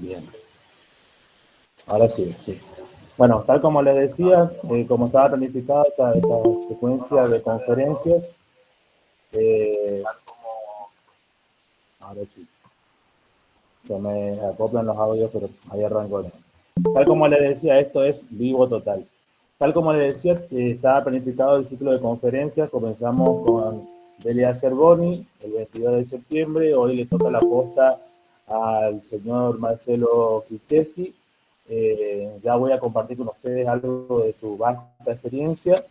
Bien, ahora sí, sí. Bueno, tal como les decía, como estaba planificada esta secuencia de conferencias, eh, ahora sí, se me acoplan los audios, pero ahí arranco. Tal como les decía, esto es vivo total. Tal como les decía, estaba planificado el ciclo de conferencias. Comenzamos con Delia Cervoni el 22 de septiembre. Hoy le toca la posta al señor Marcelo Krzyzewski. Ya voy a compartir con ustedes algo de su vasta experiencia,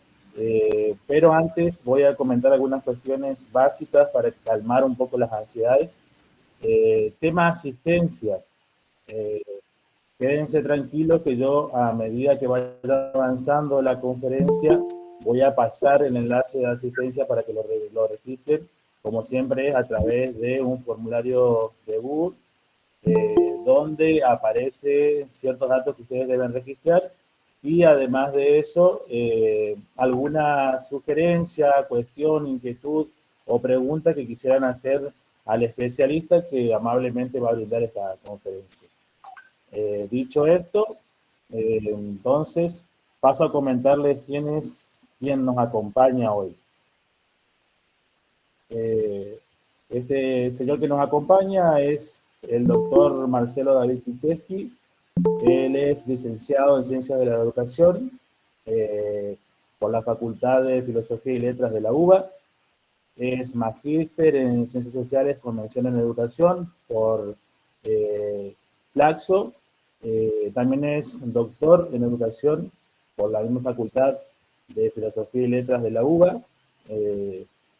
pero antes voy a comentar algunas cuestiones básicas para calmar un poco las ansiedades. Tema asistencia. Eh, Quédense tranquilos que yo, a medida que vaya avanzando la conferencia, voy a pasar el enlace de asistencia para que lo registren, como siempre, a través de un formulario de Google, donde aparecen ciertos datos que ustedes deben registrar y además de eso, alguna sugerencia, cuestión, inquietud o pregunta que quisieran hacer al especialista que amablemente va a brindar esta conferencia. Dicho esto, entonces paso a comentarles quién nos acompaña hoy. Eh, este señor que nos acompaña es el doctor Marcelo David Krzyzewski. Él es licenciado en Ciencias de la Educación por la Facultad de Filosofía y Letras de la UBA. Es magíster en Ciencias Sociales con mención en Educación por Flaxo. También es doctor en Educación por la misma Facultad de Filosofía y Letras de la UBA,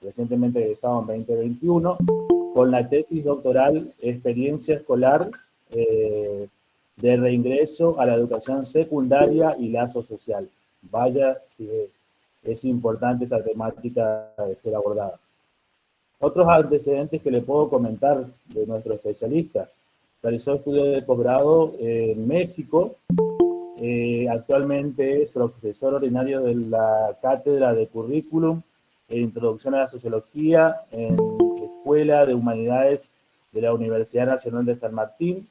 recientemente egresado en 2021, con la tesis doctoral Experiencia Escolar de reingreso a la educación secundaria y lazo social. Vaya si es importante esta temática de ser abordada. Otros antecedentes que le puedo comentar de nuestro especialista. Realizó estudios de posgrado en México. Actualmente es profesor ordinario de la Cátedra de Currículum e Introducción a la Sociología en Escuela de Humanidades de la Universidad Nacional de San Martín.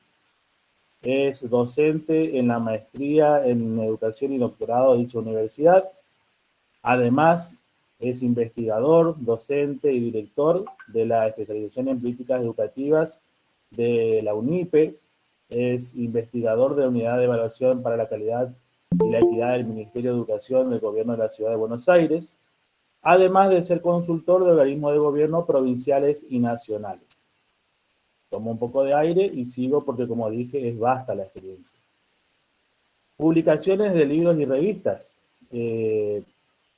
Es docente en la maestría en Educación y doctorado de dicha universidad. Además, es investigador, docente y director de la especialización en políticas educativas de la UNIPE. Es investigador de la Unidad de Evaluación para la Calidad y la Equidad del Ministerio de Educación del Gobierno de la Ciudad de Buenos Aires, además de ser consultor de organismos de gobierno provinciales y nacionales. Tomo un poco de aire y sigo porque, como dije, es vasta la experiencia. Publicaciones de libros y revistas.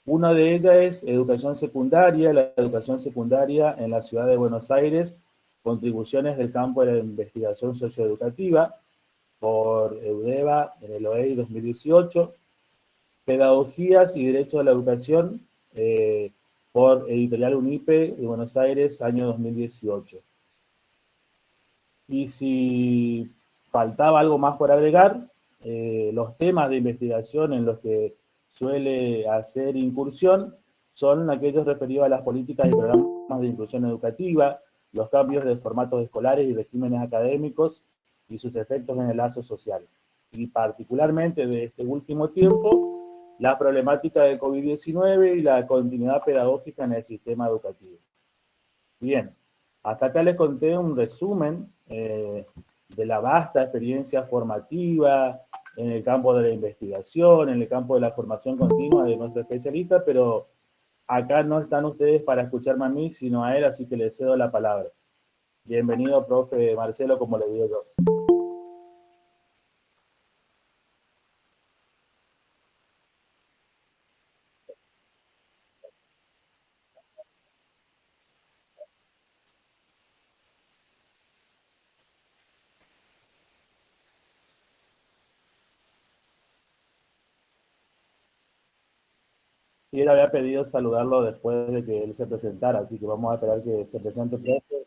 Una de ellas es Educación Secundaria, la educación secundaria en la ciudad de Buenos Aires, contribuciones del campo de la investigación socioeducativa, por EUDEVA en el OEI 2018, Pedagogías y Derechos de la Educación, por Editorial UNIPE de Buenos Aires, año 2018. Y si faltaba algo más por agregar, los temas de investigación en los que suele hacer incursión son aquellos referidos a las políticas y programas de inclusión educativa, los cambios de formatos escolares y regímenes académicos y sus efectos en el lazo social. Y particularmente de este último tiempo, la problemática del COVID-19 y la continuidad pedagógica en el sistema educativo. Bien, hasta acá les conté un resumen de la vasta experiencia formativa en el campo de la investigación, en el campo de la formación continua de nuestro especialista, pero acá no están ustedes para escucharme a mí, sino a él, así que le cedo la palabra. Bienvenido, profe Marcelo, como le digo yo. Y él había pedido saludarlo después de que él se presentara, así que vamos a esperar que se presente, profe.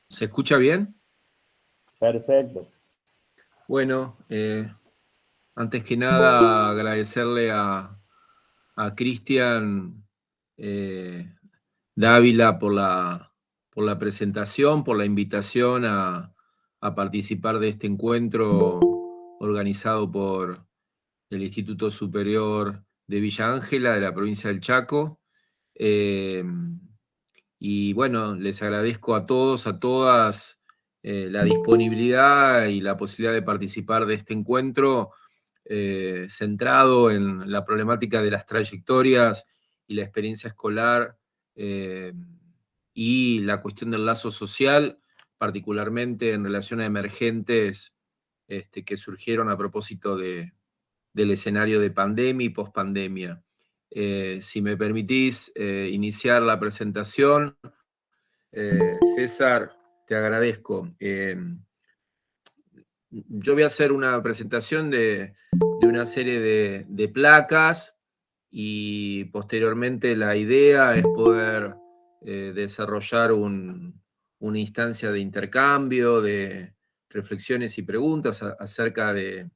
¿Se escucha bien? Perfecto. Bueno, antes que nada agradecerle a Cristian Dávila la presentación, por la invitación a participar de este encuentro organizado por el Instituto Superior de Villa Ángela de la provincia del Chaco. Y bueno, les agradezco a todos, a todas, la disponibilidad y la posibilidad de participar de este encuentro centrado en la problemática de las trayectorias y la experiencia escolar y la cuestión del lazo social, particularmente en relación a emergentes que surgieron a propósito del escenario de pandemia y pospandemia. Si me permitís iniciar la presentación, César, te agradezco. Yo voy a hacer una presentación de una serie de placas y posteriormente la idea es poder desarrollar una instancia de intercambio, de reflexiones y preguntas acerca de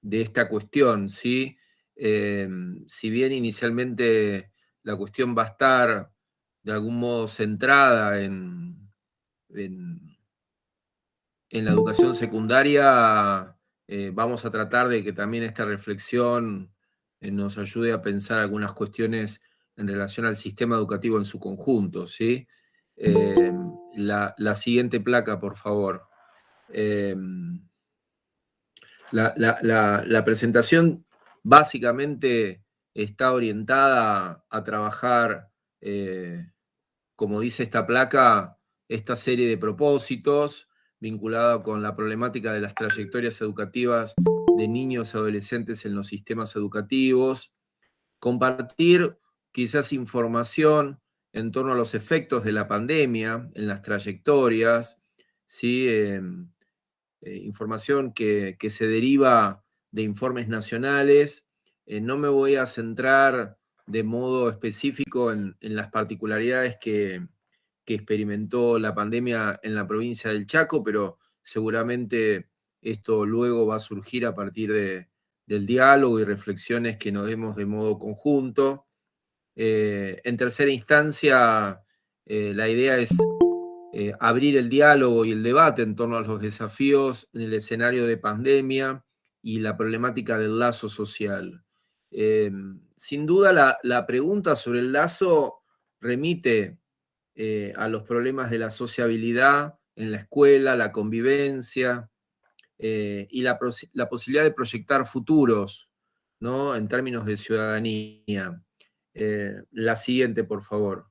esta cuestión, ¿sí? Si bien inicialmente la cuestión va a estar de algún modo centrada en la educación secundaria, vamos a tratar de que también esta reflexión nos ayude a pensar algunas cuestiones en relación al sistema educativo en su conjunto, ¿sí? La siguiente placa, por favor. La presentación básicamente está orientada a trabajar, como dice esta placa, esta serie de propósitos vinculada con la problemática de las trayectorias educativas de niños y adolescentes en los sistemas educativos, compartir quizás información en torno a los efectos de la pandemia en las trayectorias, ¿sí? Información que se deriva de informes nacionales. No me voy a centrar de modo específico en las particularidades que experimentó la pandemia en la provincia del Chaco, pero seguramente esto luego va a surgir a partir del diálogo y reflexiones que nos demos de modo conjunto. En tercera instancia, la idea es abrir el diálogo y el debate en torno a los desafíos en el escenario de pandemia y la problemática del lazo social. Sin duda, la pregunta sobre el lazo remite a los problemas de la sociabilidad en la escuela, la convivencia y la posibilidad de proyectar futuros, ¿no? En términos de ciudadanía. La siguiente, por favor.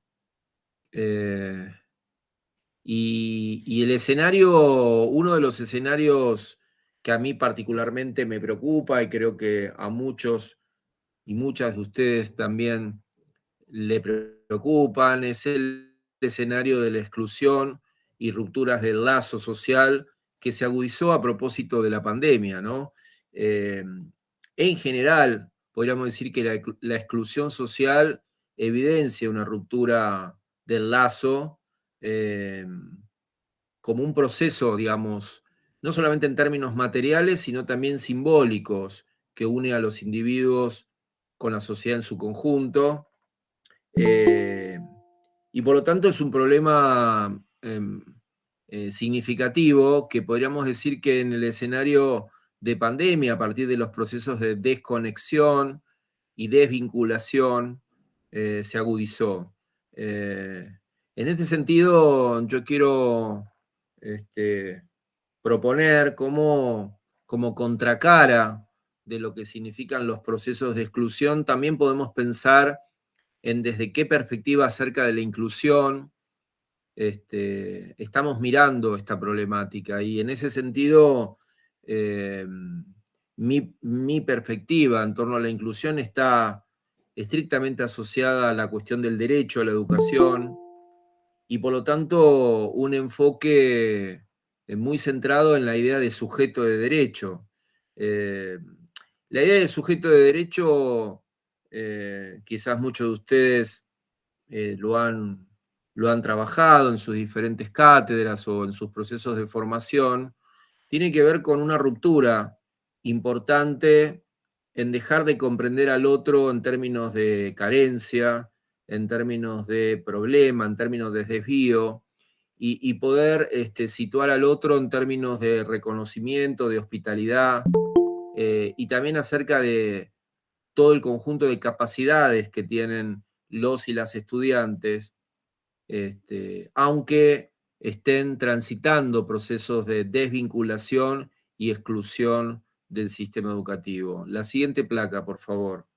Y el escenario, uno de los escenarios que a mí particularmente me preocupa y creo que a muchos y muchas de ustedes también le preocupan, es el escenario de la exclusión y rupturas del lazo social que se agudizó a propósito de la pandemia, ¿no? En general, podríamos decir que la exclusión social evidencia una ruptura del lazo como un proceso, digamos, no solamente en términos materiales, sino también simbólicos, que une a los individuos con la sociedad en su conjunto. Y por lo tanto es un problema significativo que podríamos decir que en el escenario de pandemia, a partir de los procesos de desconexión y desvinculación, se agudizó. En este sentido, yo quiero proponer como contracara de lo que significan los procesos de exclusión, también podemos pensar en desde qué perspectiva acerca de la inclusión estamos mirando esta problemática. Y en ese sentido, mi perspectiva en torno a la inclusión está estrictamente asociada a la cuestión del derecho a la educación y por lo tanto un enfoque muy centrado en la idea de sujeto de derecho. La idea de sujeto de derecho, quizás muchos de ustedes lo han trabajado en sus diferentes cátedras o en sus procesos de formación, tiene que ver con una ruptura importante en dejar de comprender al otro en términos de carencia, en términos de problema, en términos de desvío, y poder situar al otro en términos de reconocimiento, de hospitalidad, y también acerca de todo el conjunto de capacidades que tienen los y las estudiantes, aunque estén transitando procesos de desvinculación y exclusión del sistema educativo. La siguiente placa, por favor.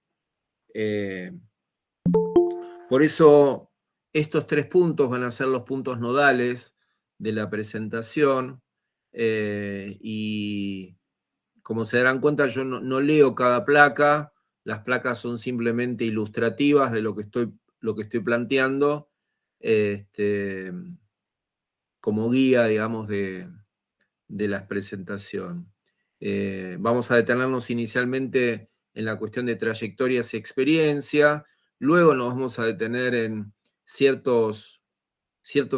Por eso, estos 3 puntos van a ser los puntos nodales de la presentación, y como se darán cuenta, yo no leo cada placa, las placas son simplemente ilustrativas de lo que estoy planteando, como guía, digamos, de la presentación. Vamos a detenernos inicialmente en la cuestión de trayectorias y experiencia, luego nos vamos a detener en ciertos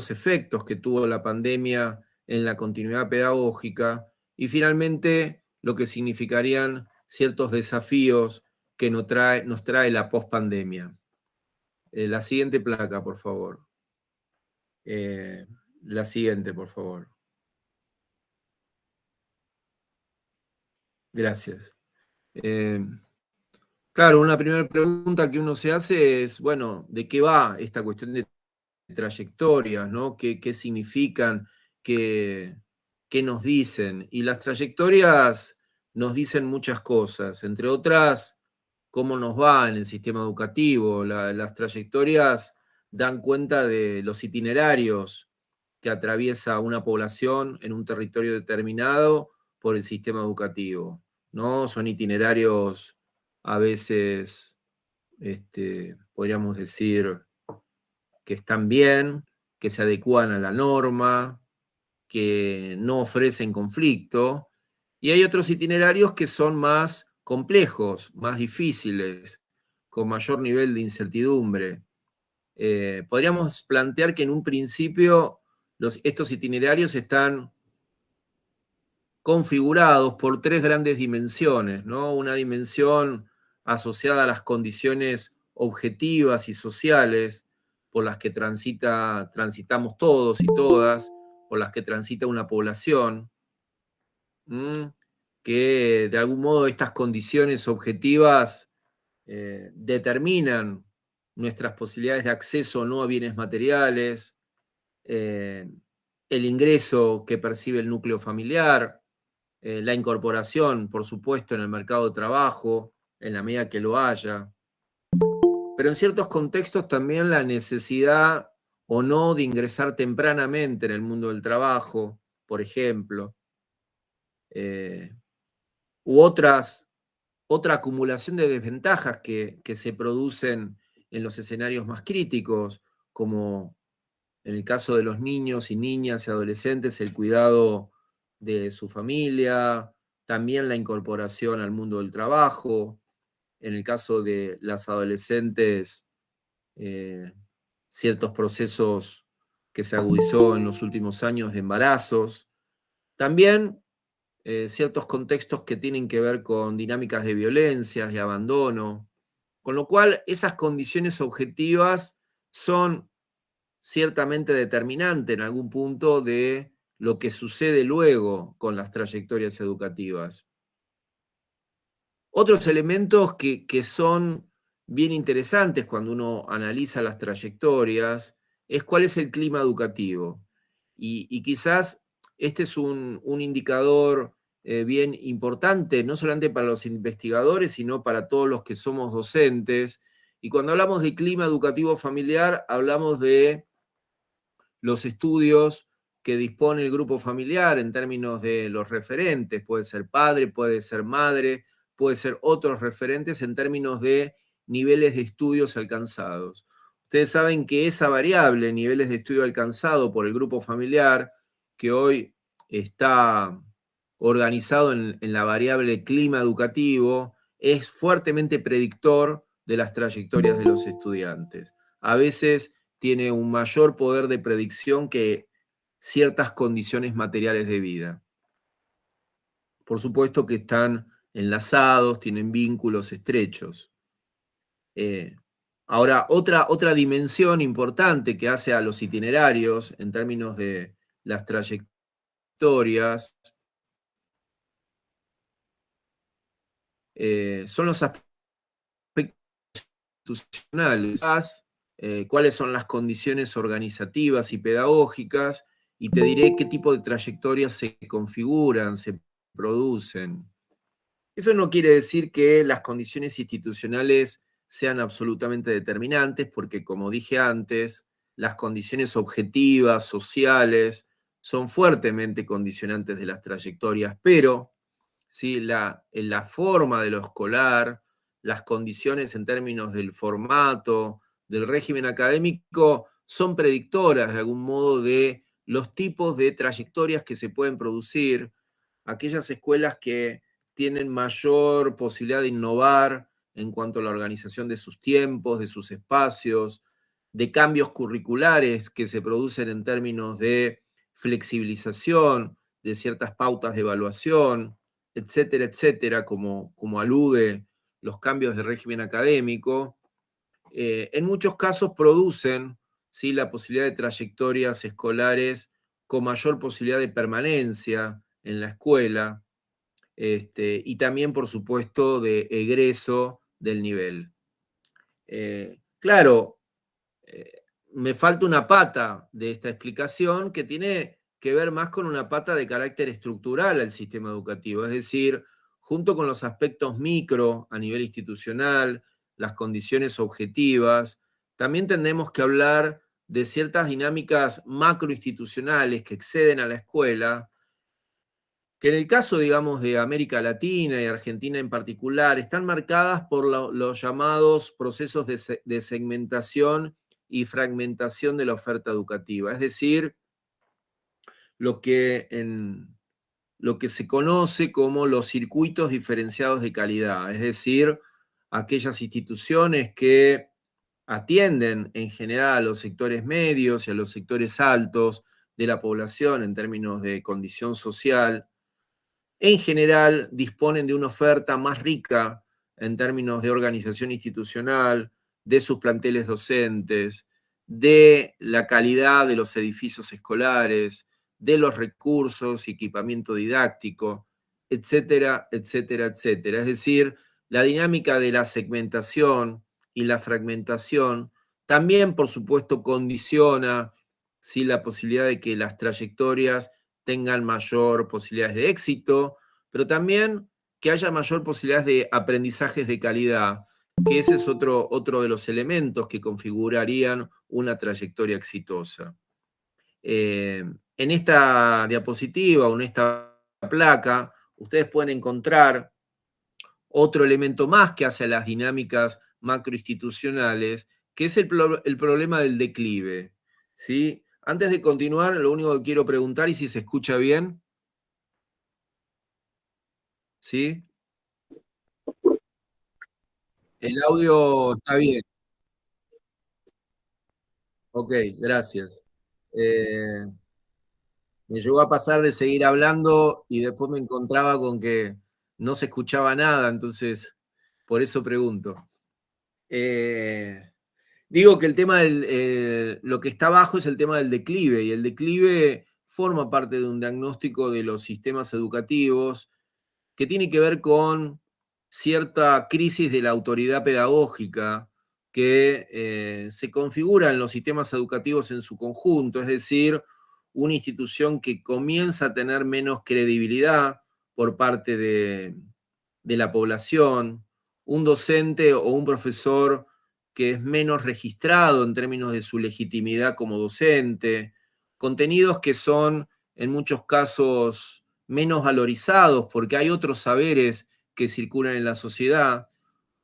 efectos que tuvo la pandemia en la continuidad pedagógica, y finalmente lo que significarían ciertos desafíos que nos trae la pospandemia. La siguiente placa, por favor. La siguiente, por favor. Gracias. Claro, una primera pregunta que uno se hace es, bueno, ¿de qué va esta cuestión de trayectorias, ¿no? ¿Qué significan? ¿Qué nos dicen? Y las trayectorias nos dicen muchas cosas, entre otras, cómo nos va en el sistema educativo. Las trayectorias dan cuenta de los itinerarios que atraviesa una población en un territorio determinado por el sistema educativo, ¿no? Son itinerarios a veces, podríamos decir, que están bien, que se adecúan a la norma, que no ofrecen conflicto, y hay otros itinerarios que son más complejos, más difíciles, con mayor nivel de incertidumbre. Podríamos plantear que en un principio estos itinerarios están configurados por 3 grandes dimensiones, ¿no? Una dimensión asociada a las condiciones objetivas y sociales por las que transitamos todos y todas, por las que transita una población, que de algún modo estas condiciones objetivas determinan nuestras posibilidades de acceso o no a bienes materiales, el ingreso que percibe el núcleo familiar, la incorporación, por supuesto, en el mercado de trabajo, en la medida que lo haya, pero en ciertos contextos también la necesidad o no de ingresar tempranamente en el mundo del trabajo, por ejemplo, u otra acumulación de desventajas que se producen en los escenarios más críticos, como en el caso de los niños y niñas y adolescentes, el cuidado de su familia, también la incorporación al mundo del trabajo, en el caso de las adolescentes, ciertos procesos que se agudizó en los últimos años de embarazos, también ciertos contextos que tienen que ver con dinámicas de violencias, de abandono, con lo cual esas condiciones objetivas son ciertamente determinantes en algún punto de lo que sucede luego con las trayectorias educativas. Otros elementos que son bien interesantes cuando uno analiza las trayectorias es cuál es el clima educativo. Y quizás este es un indicador bien importante, no solamente para los investigadores, sino para todos los que somos docentes. Y cuando hablamos de clima educativo familiar, hablamos de los estudios que dispone el grupo familiar en términos de los referentes, puede ser padre, puede ser madre, puede ser otros referentes en términos de niveles de estudios alcanzados. Ustedes saben que esa variable, niveles de estudio alcanzado por el grupo familiar, que hoy está organizado en la variable clima educativo, es fuertemente predictor de las trayectorias de los estudiantes. A veces tiene un mayor poder de predicción que ciertas condiciones materiales de vida. Por supuesto que están enlazados, tienen vínculos estrechos. Ahora, otra dimensión importante que hace a los itinerarios en términos de las trayectorias son los aspectos institucionales, cuáles son las condiciones organizativas y pedagógicas, y te diré qué tipo de trayectorias se configuran, se producen. Eso no quiere decir que las condiciones institucionales sean absolutamente determinantes, porque como dije antes, las condiciones objetivas, sociales, son fuertemente condicionantes de las trayectorias, pero ¿sí? En la forma de lo escolar, las condiciones en términos del formato, del régimen académico, son predictoras de algún modo de los tipos de trayectorias que se pueden producir, aquellas escuelas que tienen mayor posibilidad de innovar en cuanto a la organización de sus tiempos, de sus espacios, de cambios curriculares que se producen en términos de flexibilización de ciertas pautas de evaluación, etcétera, etcétera, como alude los cambios de régimen académico, en muchos casos producen, ¿sí?, la posibilidad de trayectorias escolares con mayor posibilidad de permanencia en la escuela, y también, por supuesto, de egreso del nivel. Claro, me falta una pata de esta explicación que tiene que ver más con una pata de carácter estructural al sistema educativo, es decir, junto con los aspectos micro a nivel institucional, las condiciones objetivas, también tenemos que hablar de ciertas dinámicas macroinstitucionales que exceden a la escuela, que en el caso, digamos, de América Latina y Argentina en particular, están marcadas por los llamados procesos de segmentación y fragmentación de la oferta educativa, es decir, lo que se conoce como los circuitos diferenciados de calidad, es decir, aquellas instituciones que atienden en general a los sectores medios y a los sectores altos de la población en términos de condición social, en general disponen de una oferta más rica en términos de organización institucional, de sus planteles docentes, de la calidad de los edificios escolares, de los recursos y equipamiento didáctico, etcétera, etcétera, etcétera. Es decir, la dinámica de la segmentación y la fragmentación también, por supuesto, condiciona, ¿sí?, la posibilidad de que las trayectorias tengan mayor posibilidades de éxito, pero también que haya mayor posibilidades de aprendizajes de calidad, que ese es otro de los elementos que configurarían una trayectoria exitosa. En esta diapositiva o en esta placa, ustedes pueden encontrar otro elemento más que hace a las dinámicas macroinstitucionales, que es el problema del declive, ¿sí? Antes de continuar, lo único que quiero preguntar, y si se escucha bien, ¿sí? El audio está bien. Ok, gracias. Me llegó a pasar de seguir hablando y después me encontraba con que no se escuchaba nada, entonces por eso pregunto. Digo que el tema lo que está abajo es el tema del declive, y el declive forma parte de un diagnóstico de los sistemas educativos que tiene que ver con cierta crisis de la autoridad pedagógica que se configura en los sistemas educativos en su conjunto, es decir, una institución que comienza a tener menos credibilidad por parte de la población, un docente o un profesor que es menos registrado en términos de su legitimidad como docente, contenidos que son en muchos casos menos valorizados porque hay otros saberes que circulan en la sociedad,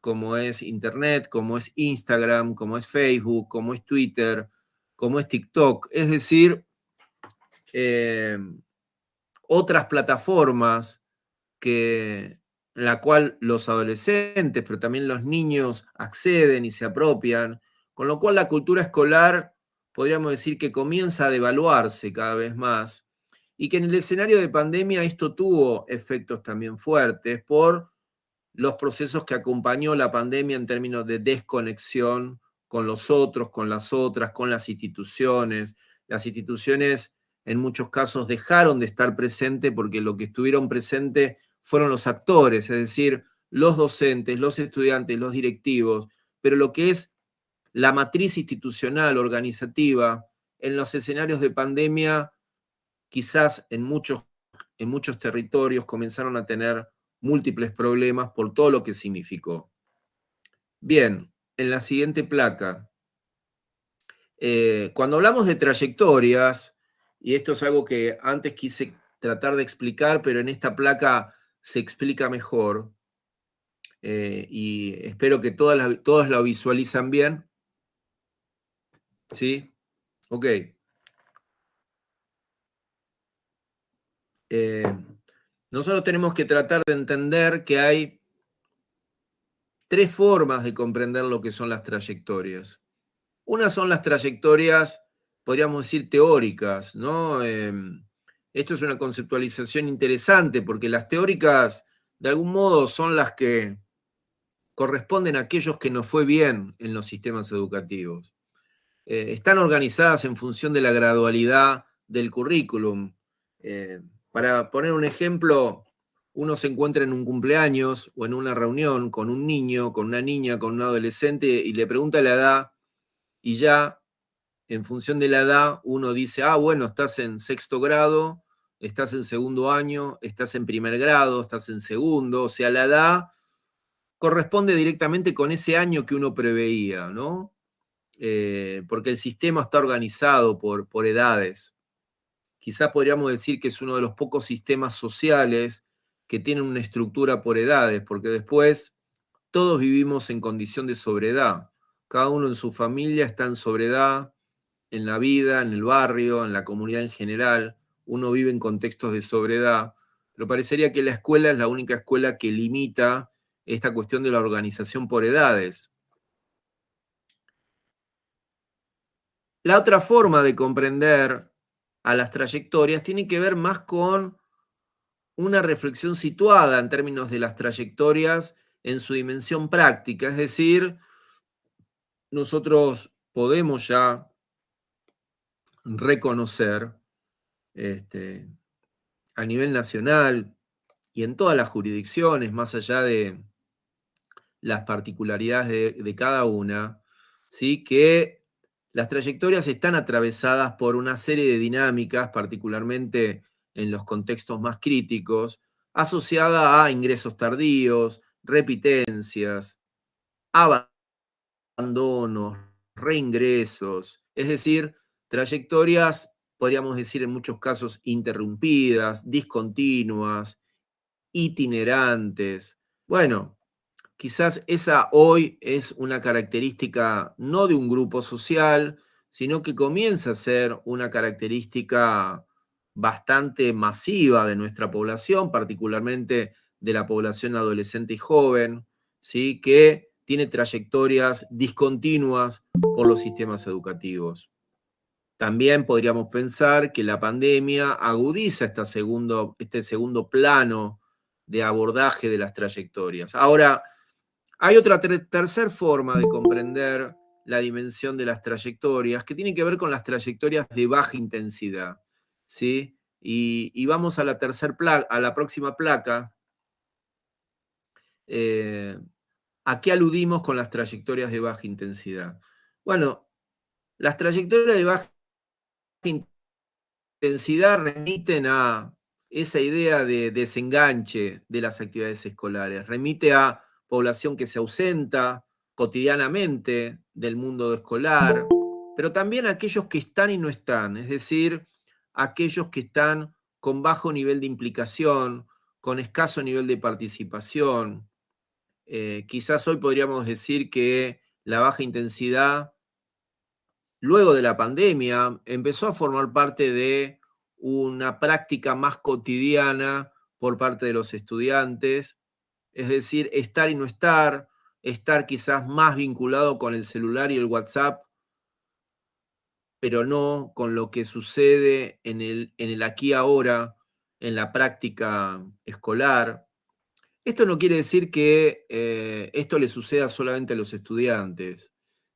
como es Internet, como es Instagram, como es Facebook, como es Twitter, como es TikTok. Es decir, otras plataformas en la cual los adolescentes, pero también los niños acceden y se apropian, con lo cual la cultura escolar podríamos decir que comienza a devaluarse cada vez más, y que en el escenario de pandemia esto tuvo efectos también fuertes por los procesos que acompañó la pandemia en términos de desconexión con los otros, con las otras, con las instituciones. Las instituciones en muchos casos dejaron de estar presentes porque lo que estuvieron presentes fueron los actores, es decir, los docentes, los estudiantes, los directivos, pero lo que es la matriz institucional, organizativa, en los escenarios de pandemia, quizás en muchos territorios comenzaron a tener múltiples problemas por todo lo que significó. Bien, en la siguiente placa, cuando hablamos de trayectorias, y esto es algo que antes quise tratar de explicar, pero en esta placa se explica mejor, y espero que todos lo visualizan bien. ¿Sí? Ok. Nosotros tenemos que tratar de entender que hay tres formas de comprender lo que son las trayectorias. Una son las trayectorias, podríamos decir, teóricas, ¿no? Esto es una conceptualización interesante porque las teóricas, de algún modo, son las que corresponden a aquellos que nos fue bien en los sistemas educativos. Están organizadas en función de la gradualidad del currículum. Para poner un ejemplo, uno se encuentra en un cumpleaños o en una reunión con un niño, con una niña, con un adolescente y le pregunta la edad y ya en función de la edad uno dice, bueno, estás en sexto grado, estás en segundo año, estás en primer grado, estás en segundo, o sea, la edad corresponde directamente con ese año que uno preveía, ¿no? Porque el sistema está organizado por edades. Quizás podríamos decir que es uno de los pocos sistemas sociales que tienen una estructura por edades, porque después todos vivimos en condición de sobredad. Cada uno en su familia está en sobredad, en la vida, en el barrio, en la comunidad en general. Uno vive en contextos de sobredad, pero parecería que la escuela es la única escuela que limita esta cuestión de la organización por edades. La otra forma de comprender a las trayectorias tiene que ver más con una reflexión situada en términos de las trayectorias en su dimensión práctica, es decir, nosotros podemos ya reconocer a nivel nacional y en todas las jurisdicciones, más allá de las particularidades de cada una, ¿sí? Que las trayectorias están atravesadas por una serie de dinámicas, particularmente en los contextos más críticos, asociada a ingresos tardíos, repitencias, abandonos, reingresos, es decir, trayectorias, podríamos decir en muchos casos, interrumpidas, discontinuas, itinerantes. Bueno, quizás esa hoy es una característica no de un grupo social, sino que comienza a ser una característica bastante masiva de nuestra población, particularmente de la población adolescente y joven, ¿sí? Que tiene trayectorias discontinuas por los sistemas educativos. También podríamos pensar que la pandemia agudiza este segundo plano de abordaje de las trayectorias. Ahora, hay otra tercera forma de comprender la dimensión de las trayectorias que tiene que ver con las trayectorias de baja intensidad, ¿sí? Y vamos a la próxima placa. ¿A qué aludimos con las trayectorias de baja intensidad? Bueno, las trayectorias de baja intensidad remiten a esa idea de desenganche de las actividades escolares, remite a población que se ausenta cotidianamente del mundo escolar, pero también a aquellos que están y no están, es decir, aquellos que están con bajo nivel de implicación, con escaso nivel de participación. Quizás hoy podríamos decir que la baja intensidad, luego de la pandemia, empezó a formar parte de una práctica más cotidiana por parte de los estudiantes, es decir, estar y no estar quizás más vinculado con el celular y el WhatsApp, pero no con lo que sucede en el aquí y ahora, en la práctica escolar. Esto no quiere decir que esto le suceda solamente a los estudiantes,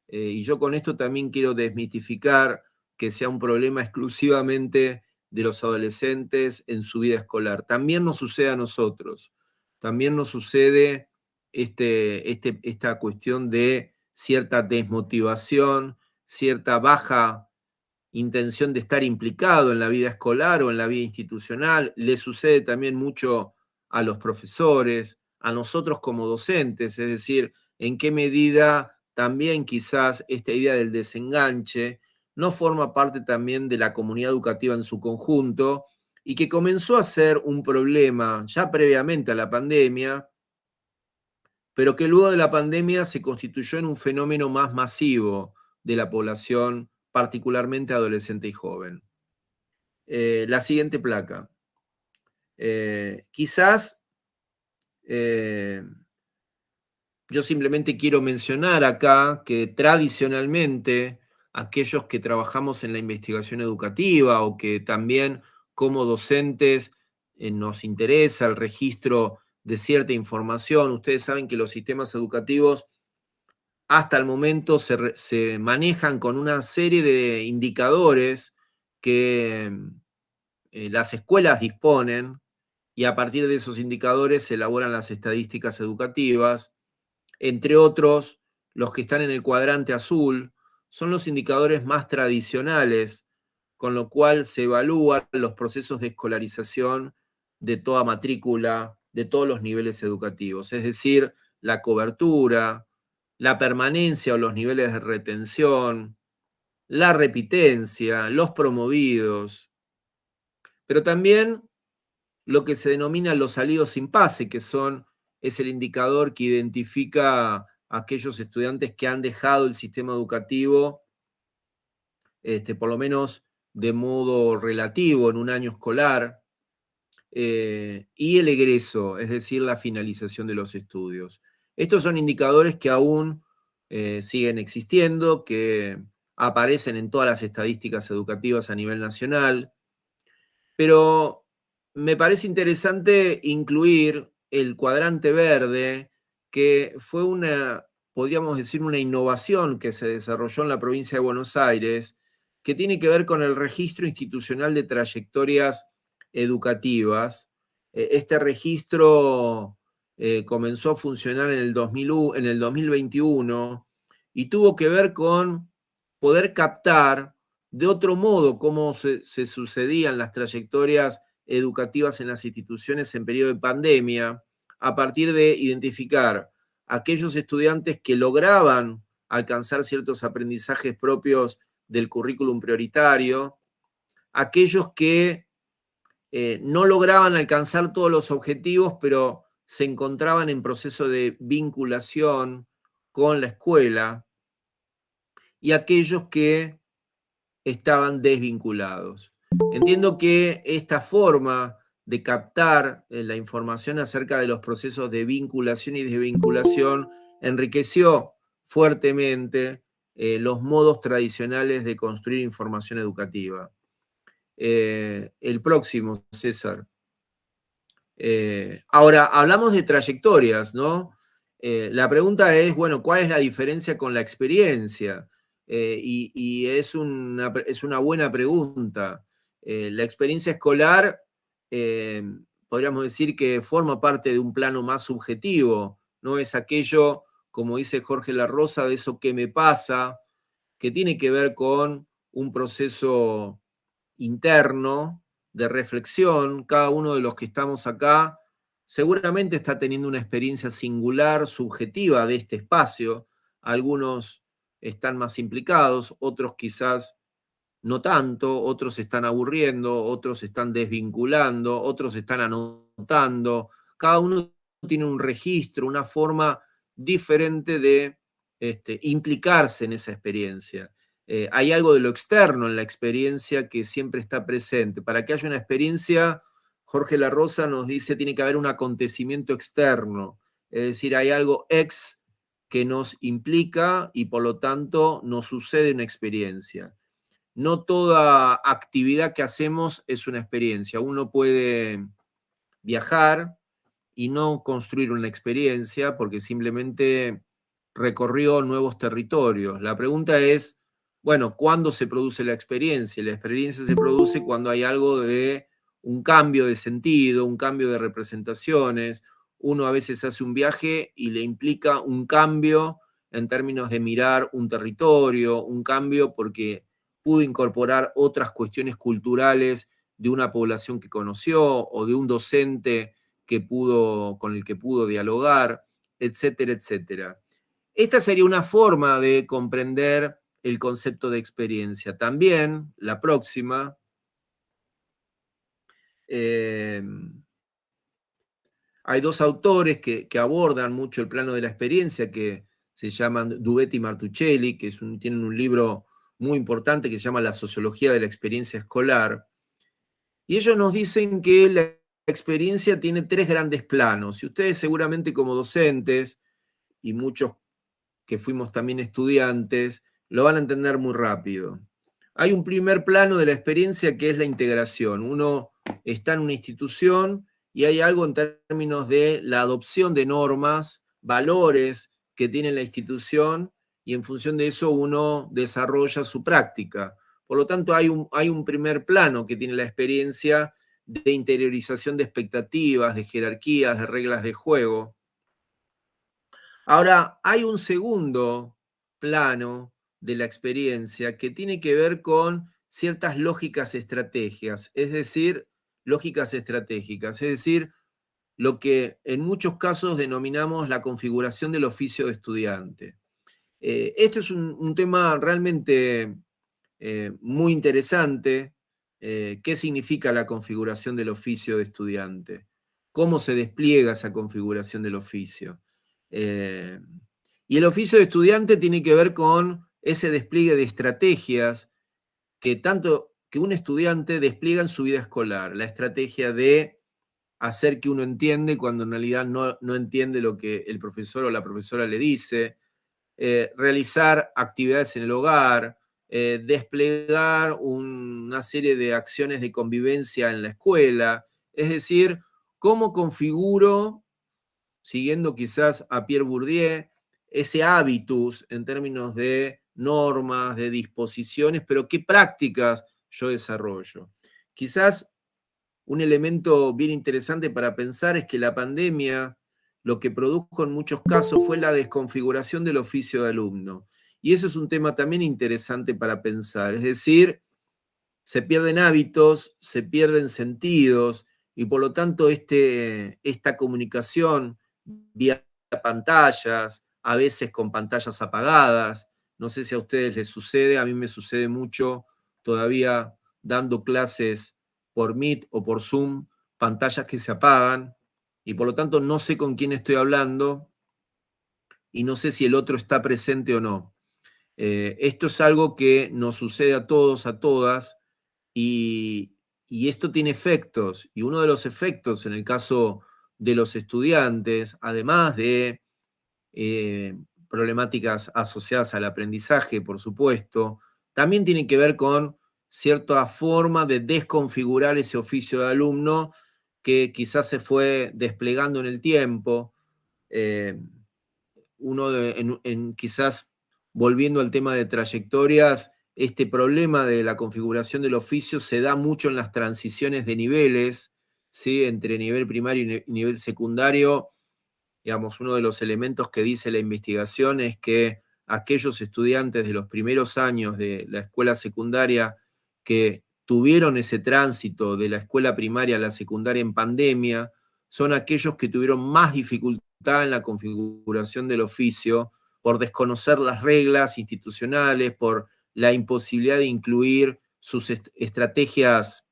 Y yo con esto también quiero desmitificar que sea un problema exclusivamente de los adolescentes en su vida escolar. También nos sucede a nosotros. También nos sucede esta cuestión de cierta desmotivación, cierta baja intención de estar implicado en la vida escolar o en la vida institucional. Le sucede también mucho a los profesores, a nosotros como docentes, es decir, en qué medida también quizás esta idea del desenganche no forma parte también de la comunidad educativa en su conjunto y que comenzó a ser un problema ya previamente a la pandemia, pero que luego de la pandemia se constituyó en un fenómeno más masivo de la población, particularmente adolescente y joven. La siguiente placa. Quizás yo simplemente quiero mencionar acá que tradicionalmente aquellos que trabajamos en la investigación educativa o que también como docentes nos interesa el registro de cierta información, ustedes saben que los sistemas educativos hasta el momento se manejan con una serie de indicadores que las escuelas disponen y a partir de esos indicadores se elaboran las estadísticas educativas. Entre otros, los que están en el cuadrante azul son los indicadores más tradicionales, con lo cual se evalúan los procesos de escolarización de toda matrícula, de todos los niveles educativos, es decir, la cobertura, la permanencia o los niveles de retención, la repitencia, los promovidos, pero también lo que se denomina los salidos sin pase, que es el indicador que identifica a aquellos estudiantes que han dejado el sistema educativo, por lo menos de modo relativo en un año escolar, y el egreso, es decir, la finalización de los estudios. Estos son indicadores que aún siguen existiendo, que aparecen en todas las estadísticas educativas a nivel nacional, pero me parece interesante incluir el cuadrante verde, que fue podríamos decir, una innovación que se desarrolló en la provincia de Buenos Aires, que tiene que ver con el registro institucional de trayectorias educativas. Este registro comenzó a funcionar en el 2021 y tuvo que ver con poder captar de otro modo cómo se sucedían las trayectorias educativas en las instituciones en periodo de pandemia, a partir de identificar aquellos estudiantes que lograban alcanzar ciertos aprendizajes propios del currículum prioritario, aquellos que no lograban alcanzar todos los objetivos, pero se encontraban en proceso de vinculación con la escuela, y aquellos que estaban desvinculados. Entiendo que esta forma de captar la información acerca de los procesos de vinculación y desvinculación enriqueció fuertemente los modos tradicionales de construir información educativa. El próximo, César. Ahora, hablamos de trayectorias, ¿no? La pregunta es, bueno, ¿cuál es la diferencia con la experiencia? Y es una buena pregunta. La experiencia escolar, podríamos decir que forma parte de un plano más subjetivo, no es aquello, como dice Jorge La Rosa, de eso que me pasa, que tiene que ver con un proceso interno de reflexión. Cada uno de los que estamos acá seguramente está teniendo una experiencia singular, subjetiva de este espacio. Algunos están más implicados, otros quizás no tanto, otros se están aburriendo, otros se están desvinculando, otros están anotando. Cada uno tiene un registro, una forma diferente de implicarse en esa experiencia. Hay algo de lo externo en la experiencia que siempre está presente. Para que haya una experiencia, Jorge La Rosa nos dice, tiene que haber un acontecimiento externo, es decir, hay algo ex que nos implica y por lo tanto nos sucede una experiencia. No toda actividad que hacemos es una experiencia. Uno puede viajar y no construir una experiencia porque simplemente recorrió nuevos territorios. La pregunta es, bueno, ¿cuándo se produce la experiencia? La experiencia se produce cuando hay algo de un cambio de sentido, un cambio de representaciones. Uno a veces hace un viaje y le implica un cambio en términos de mirar un territorio, un cambio porque pudo incorporar otras cuestiones culturales de una población que conoció o de un docente con el que pudo dialogar, etcétera, etcétera. Esta sería una forma de comprender el concepto de experiencia. También, la próxima, hay dos autores que abordan mucho el plano de la experiencia, que se llaman Dubetti y Martuchelli, que tienen un libro muy importante que se llama La sociología de la experiencia escolar. Y ellos nos dicen que la experiencia tiene tres grandes planos. Y ustedes seguramente como docentes, y muchos que fuimos también estudiantes, lo van a entender muy rápido. Hay un primer plano de la experiencia que es la integración. Uno está en una institución y hay algo en términos de la adopción de normas, valores que tiene la institución, y en función de eso uno desarrolla su práctica. Por lo tanto, hay un primer plano que tiene la experiencia de interiorización de expectativas, de jerarquías, de reglas de juego. Ahora, hay un segundo plano de la experiencia que tiene que ver con ciertas lógicas estratégicas, es decir, lógicas estratégicas, es decir, lo que en muchos casos denominamos la configuración del oficio de estudiante. Esto es un tema realmente muy interesante. ¿Qué significa la configuración del oficio de estudiante? ¿Cómo se despliega esa configuración del oficio? Y el oficio de estudiante tiene que ver con ese despliegue de estrategias que un estudiante despliega en su vida escolar. La estrategia de hacer que uno entiende cuando en realidad no entiende lo que el profesor o la profesora le dice, realizar actividades en el hogar, desplegar una serie de acciones de convivencia en la escuela. Es decir, cómo configuro, siguiendo quizás a Pierre Bourdieu, ese hábitus en términos de normas, de disposiciones, pero qué prácticas yo desarrollo. Quizás un elemento bien interesante para pensar es que la pandemia lo que produjo en muchos casos fue la desconfiguración del oficio de alumno. Y eso es un tema también interesante para pensar. Es decir, se pierden hábitos, se pierden sentidos, y por lo tanto esta comunicación vía pantallas, a veces con pantallas apagadas, no sé si a ustedes les sucede, a mí me sucede mucho todavía dando clases por Meet o por Zoom, pantallas que se apagan, y por lo tanto no sé con quién estoy hablando y no sé si el otro está presente o no. Esto es algo que nos sucede a todos, a todas, y esto tiene efectos, y uno de los efectos en el caso de los estudiantes, además de problemáticas asociadas al aprendizaje, por supuesto, también tiene que ver con cierta forma de desconfigurar ese oficio de alumno que quizás se fue desplegando en el tiempo. Quizás volviendo al tema de trayectorias, este problema de la configuración del oficio se da mucho en las transiciones de niveles, ¿sí? Entre nivel primario y nivel secundario. Digamos, uno de los elementos que dice la investigación es que aquellos estudiantes de los primeros años de la escuela secundaria que tuvieron ese tránsito de la escuela primaria a la secundaria en pandemia, son aquellos que tuvieron más dificultad en la configuración del oficio por desconocer las reglas institucionales, por la imposibilidad de incluir sus estrategias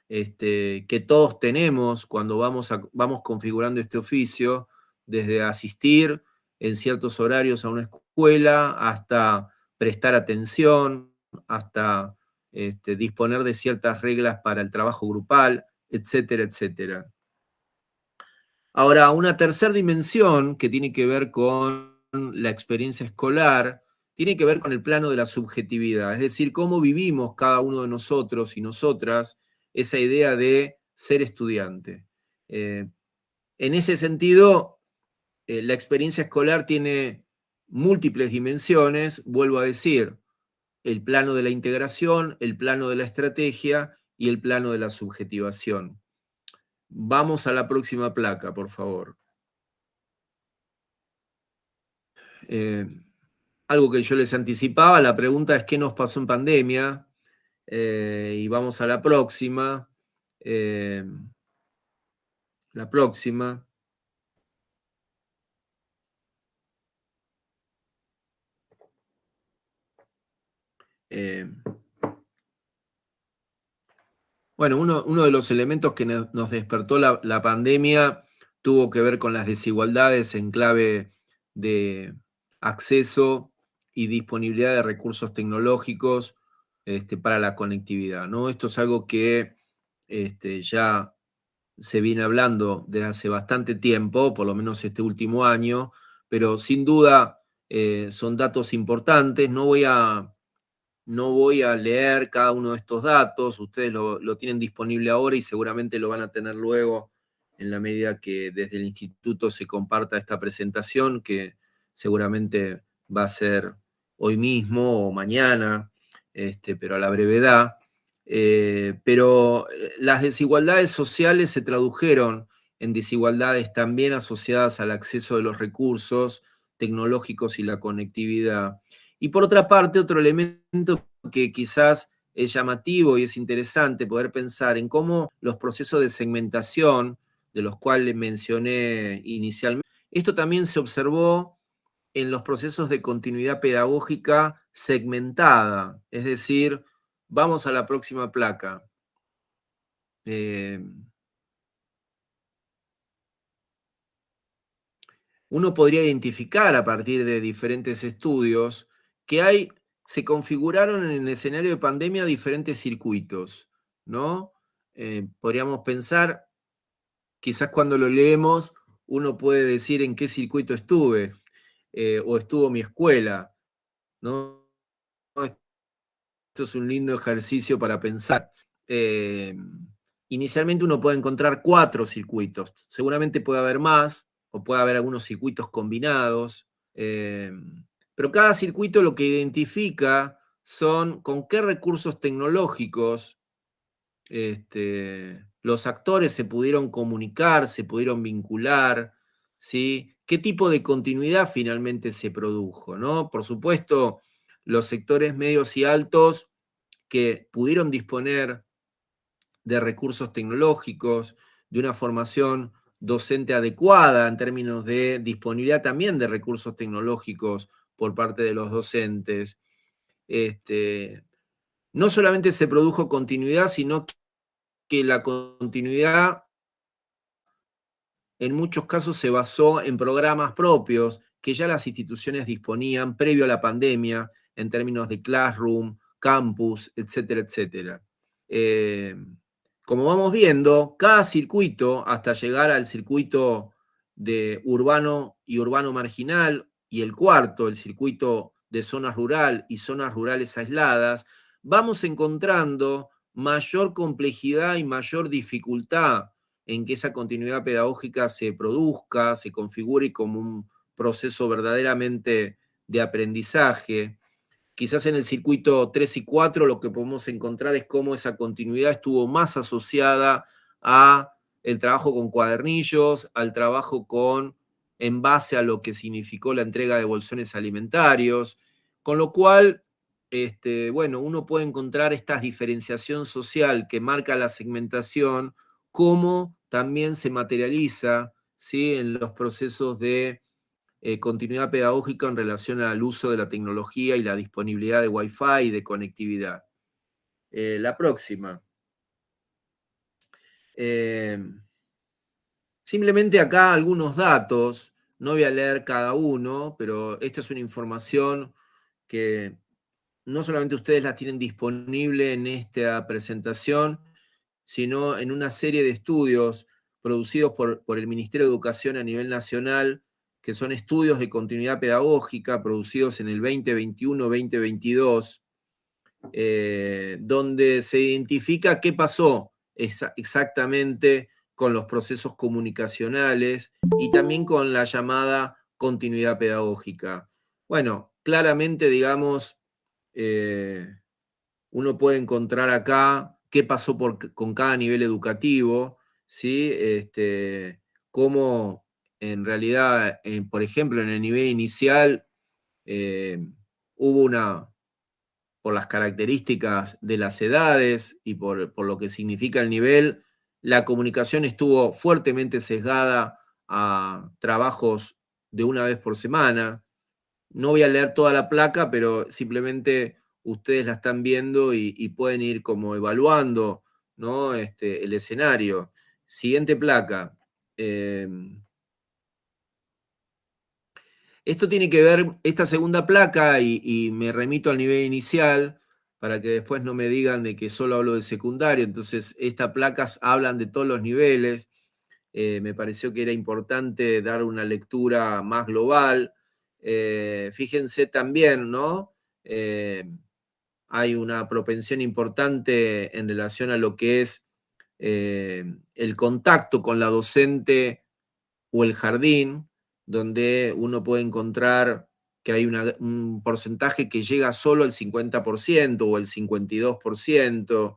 que todos tenemos cuando vamos configurando este oficio, desde asistir en ciertos horarios a una escuela, hasta prestar atención, hasta disponer de ciertas reglas para el trabajo grupal, etcétera, etcétera. Ahora, una tercera dimensión que tiene que ver con la experiencia escolar, tiene que ver con el plano de la subjetividad, es decir, cómo vivimos cada uno de nosotros y nosotras esa idea de ser estudiante. En ese sentido, la experiencia escolar tiene múltiples dimensiones, vuelvo a decir, el plano de la integración, el plano de la estrategia y el plano de la subjetivación. Vamos a la próxima placa, por favor. Algo que yo les anticipaba, la pregunta es ¿qué nos pasó en pandemia? Y vamos a la próxima. La próxima. Bueno, uno de los elementos que nos despertó la pandemia tuvo que ver con las desigualdades en clave de acceso y disponibilidad de recursos tecnológicos para la conectividad, ¿no? Esto es algo que ya se viene hablando desde hace bastante tiempo, por lo menos este último año, pero sin duda son datos importantes. No voy a leer cada uno de estos datos, ustedes lo tienen disponible ahora y seguramente lo van a tener luego en la medida que desde el instituto se comparta esta presentación, que seguramente va a ser hoy mismo o mañana, pero a la brevedad. Pero las desigualdades sociales se tradujeron en desigualdades también asociadas al acceso de los recursos tecnológicos y la conectividad. Y por otra parte, otro elemento que quizás es llamativo y es interesante poder pensar en cómo los procesos de segmentación, de los cuales mencioné inicialmente, esto también se observó en los procesos de continuidad pedagógica segmentada, es decir, vamos a la próxima placa. Uno podría identificar a partir de diferentes estudios que se configuraron en el escenario de pandemia diferentes circuitos, ¿no? Podríamos pensar, quizás cuando lo leemos, uno puede decir en qué circuito estuve, o estuvo mi escuela, ¿no? Esto es un lindo ejercicio para pensar. Inicialmente uno puede encontrar 4 circuitos, seguramente puede haber más, o puede haber algunos circuitos combinados, pero cada circuito lo que identifica son con qué recursos tecnológicos los actores se pudieron comunicar, se pudieron vincular, ¿sí? ¿Qué tipo de continuidad finalmente se produjo, ¿no? Por supuesto, los sectores medios y altos que pudieron disponer de recursos tecnológicos, de una formación docente adecuada en términos de disponibilidad también de recursos tecnológicos por parte de los docentes. No solamente se produjo continuidad, sino que la continuidad en muchos casos se basó en programas propios que ya las instituciones disponían previo a la pandemia en términos de classroom, campus, etcétera, etcétera. Como vamos viendo, cada circuito, hasta llegar al circuito de urbano y urbano marginal, y el cuarto, el circuito de zonas rural y zonas rurales aisladas, vamos encontrando mayor complejidad y mayor dificultad en que esa continuidad pedagógica se produzca, se configure como un proceso verdaderamente de aprendizaje. Quizás en el circuito 3 y 4 lo que podemos encontrar es cómo esa continuidad estuvo más asociada a el trabajo con cuadernillos, al trabajo en base a lo que significó la entrega de bolsones alimentarios, con lo cual, bueno, uno puede encontrar esta diferenciación social que marca la segmentación, cómo también se materializa, ¿sí?, en los procesos de continuidad pedagógica en relación al uso de la tecnología y la disponibilidad de Wi-Fi y de conectividad. La próxima. Simplemente acá algunos datos, no voy a leer cada uno, pero esta es una información que no solamente ustedes la tienen disponible en esta presentación, sino en una serie de estudios producidos por el Ministerio de Educación a nivel nacional, que son estudios de continuidad pedagógica producidos en el 2021-2022, donde se identifica qué pasó exactamente con los procesos comunicacionales y también con la llamada continuidad pedagógica. Bueno, claramente, digamos, uno puede encontrar acá qué pasó con cada nivel educativo, ¿sí? Cómo en realidad, por ejemplo, en el nivel inicial hubo por las características de las edades y por lo que significa el nivel, la comunicación estuvo fuertemente sesgada a trabajos de una vez por semana. No voy a leer toda la placa, pero simplemente ustedes la están viendo y pueden ir como evaluando, ¿no? El escenario. Siguiente placa. Esto tiene que ver, esta segunda placa, y me remito al nivel inicial, para que después no me digan de que solo hablo de secundario. Entonces, estas placas hablan de todos los niveles. Me pareció que era importante dar una lectura más global. Fíjense también, ¿no? Hay una propensión importante en relación a lo que es el contacto con la docente o el jardín, donde uno puede encontrar que hay un porcentaje que llega solo al 50% o el 52%.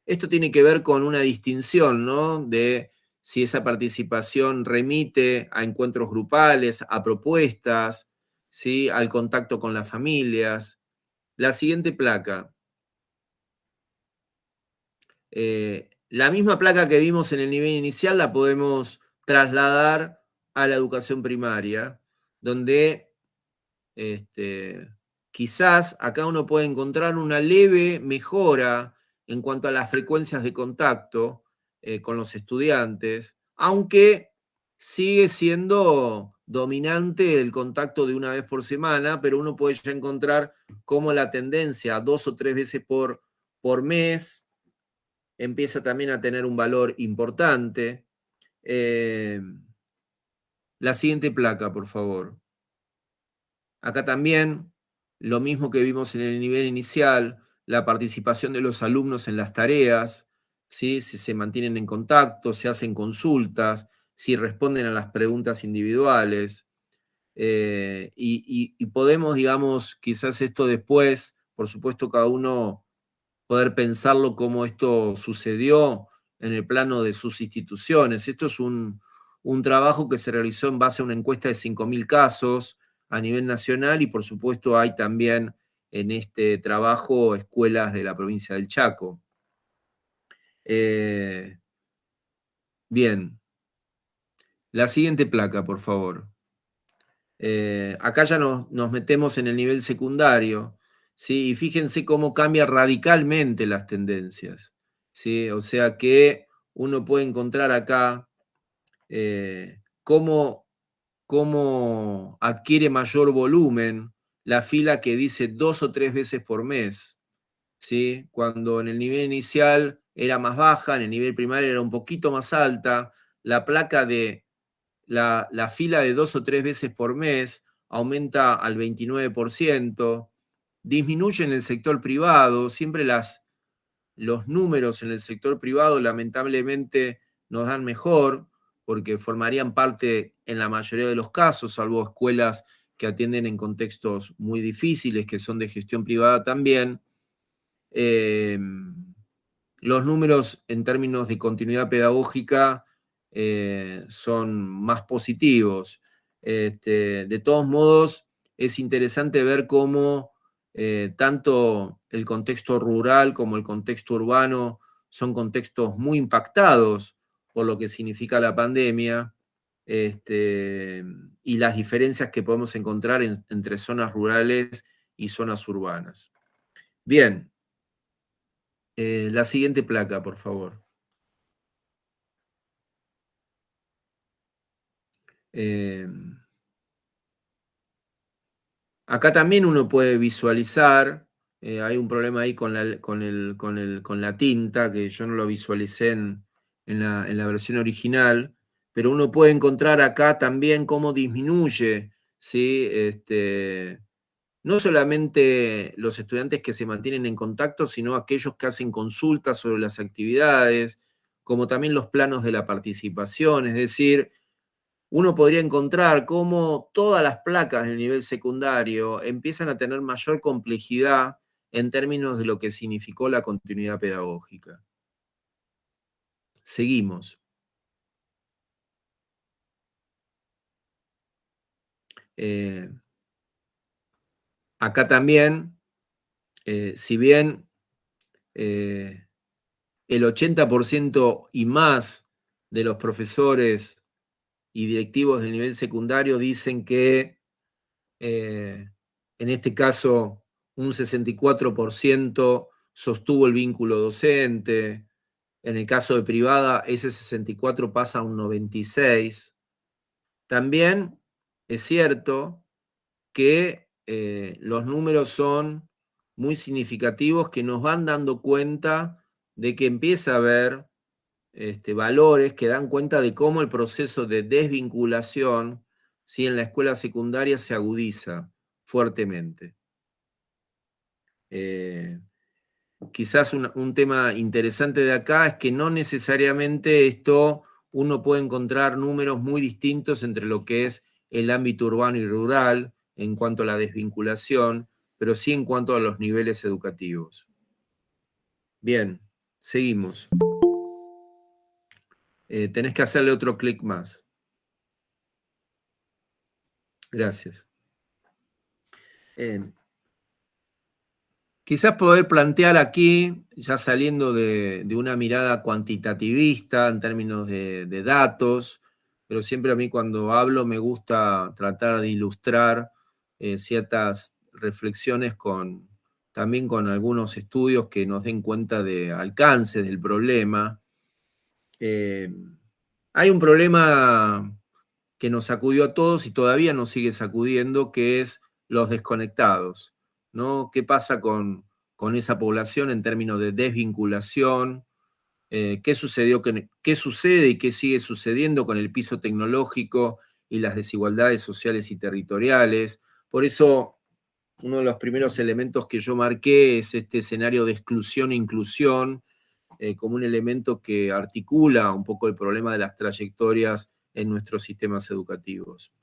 Esto tiene que ver con una distinción, ¿no? De si esa participación remite a encuentros grupales, a propuestas, ¿sí? Al contacto con las familias. La siguiente placa. La misma placa que vimos en el nivel inicial la podemos trasladar a la educación primaria, donde quizás acá uno puede encontrar una leve mejora en cuanto a las frecuencias de contacto con los estudiantes, aunque sigue siendo dominante el contacto de una vez por semana, pero uno puede ya encontrar cómo la tendencia a 2 o 3 veces por mes empieza también a tener un valor importante. La siguiente placa, por favor. Acá también, lo mismo que vimos en el nivel inicial, la participación de los alumnos en las tareas, ¿sí? Si se mantienen en contacto, se hacen consultas, si responden a las preguntas individuales. Y podemos, digamos, quizás esto después, por supuesto, cada uno poder pensarlo como esto sucedió en el plano de sus instituciones. Esto es un trabajo que se realizó en base a una encuesta de 5.000 casos a nivel nacional y por supuesto hay también en este trabajo escuelas de la provincia del Chaco. Bien, la siguiente placa, por favor. Acá ya nos metemos en el nivel secundario, ¿sí? Y fíjense cómo cambia radicalmente las tendencias, ¿sí? O sea que uno puede encontrar acá cómo adquiere mayor volumen la fila que dice 2 o 3 veces por mes, ¿sí? Cuando en el nivel inicial era más baja, en el nivel primario era un poquito más alta, la placa de la fila de 2 o 3 veces por mes aumenta al 29%, disminuye en el sector privado, siempre los números en el sector privado lamentablemente nos dan mejor, porque formarían parte en la mayoría de los casos, salvo escuelas que atienden en contextos muy difíciles, que son de gestión privada también. Los números en términos de continuidad pedagógica son más positivos. De todos modos, es interesante ver cómo tanto el contexto rural como el contexto urbano son contextos muy impactados por lo que significa la pandemia y las diferencias que podemos encontrar entre zonas rurales y zonas urbanas. Bien, la siguiente placa, por favor. Acá también uno puede visualizar, hay un problema ahí con la tinta, que yo no lo visualicé en la versión original, pero uno puede encontrar acá también cómo disminuye, ¿sí? No solamente los estudiantes que se mantienen en contacto, sino aquellos que hacen consultas sobre las actividades, como también los planos de la participación, es decir, uno podría encontrar cómo todas las placas del nivel secundario empiezan a tener mayor complejidad en términos de lo que significó la continuidad pedagógica. Seguimos. Acá también, si bien el 80% y más de los profesores y directivos del nivel secundario dicen que, en este caso, un 64% sostuvo el vínculo docente. En el caso de privada, ese 64 pasa a un 96. También es cierto que los números son muy significativos, que nos van dando cuenta de que empieza a haber valores que dan cuenta de cómo el proceso de desvinculación, ¿sí?, en la escuela secundaria se agudiza fuertemente. Quizás un tema interesante de acá es que no necesariamente esto uno puede encontrar números muy distintos entre lo que es el ámbito urbano y rural en cuanto a la desvinculación, pero sí en cuanto a los niveles educativos. Bien, seguimos. Tenés que hacerle otro clic más. Gracias. Quizás poder plantear aquí, ya saliendo de una mirada cuantitativista en términos de datos, pero siempre a mí cuando hablo me gusta tratar de ilustrar ciertas reflexiones también con algunos estudios que nos den cuenta de alcances del problema. Hay un problema que nos sacudió a todos y todavía nos sigue sacudiendo, que es los desconectados, ¿no? ¿Qué pasa con esa población en términos de desvinculación? ¿Qué sucede y qué sigue sucediendo con el piso tecnológico y las desigualdades sociales y territoriales? Por eso, uno de los primeros elementos que yo marqué es este escenario de exclusión e inclusión, como un elemento que articula un poco el problema de las trayectorias en nuestros sistemas educativos.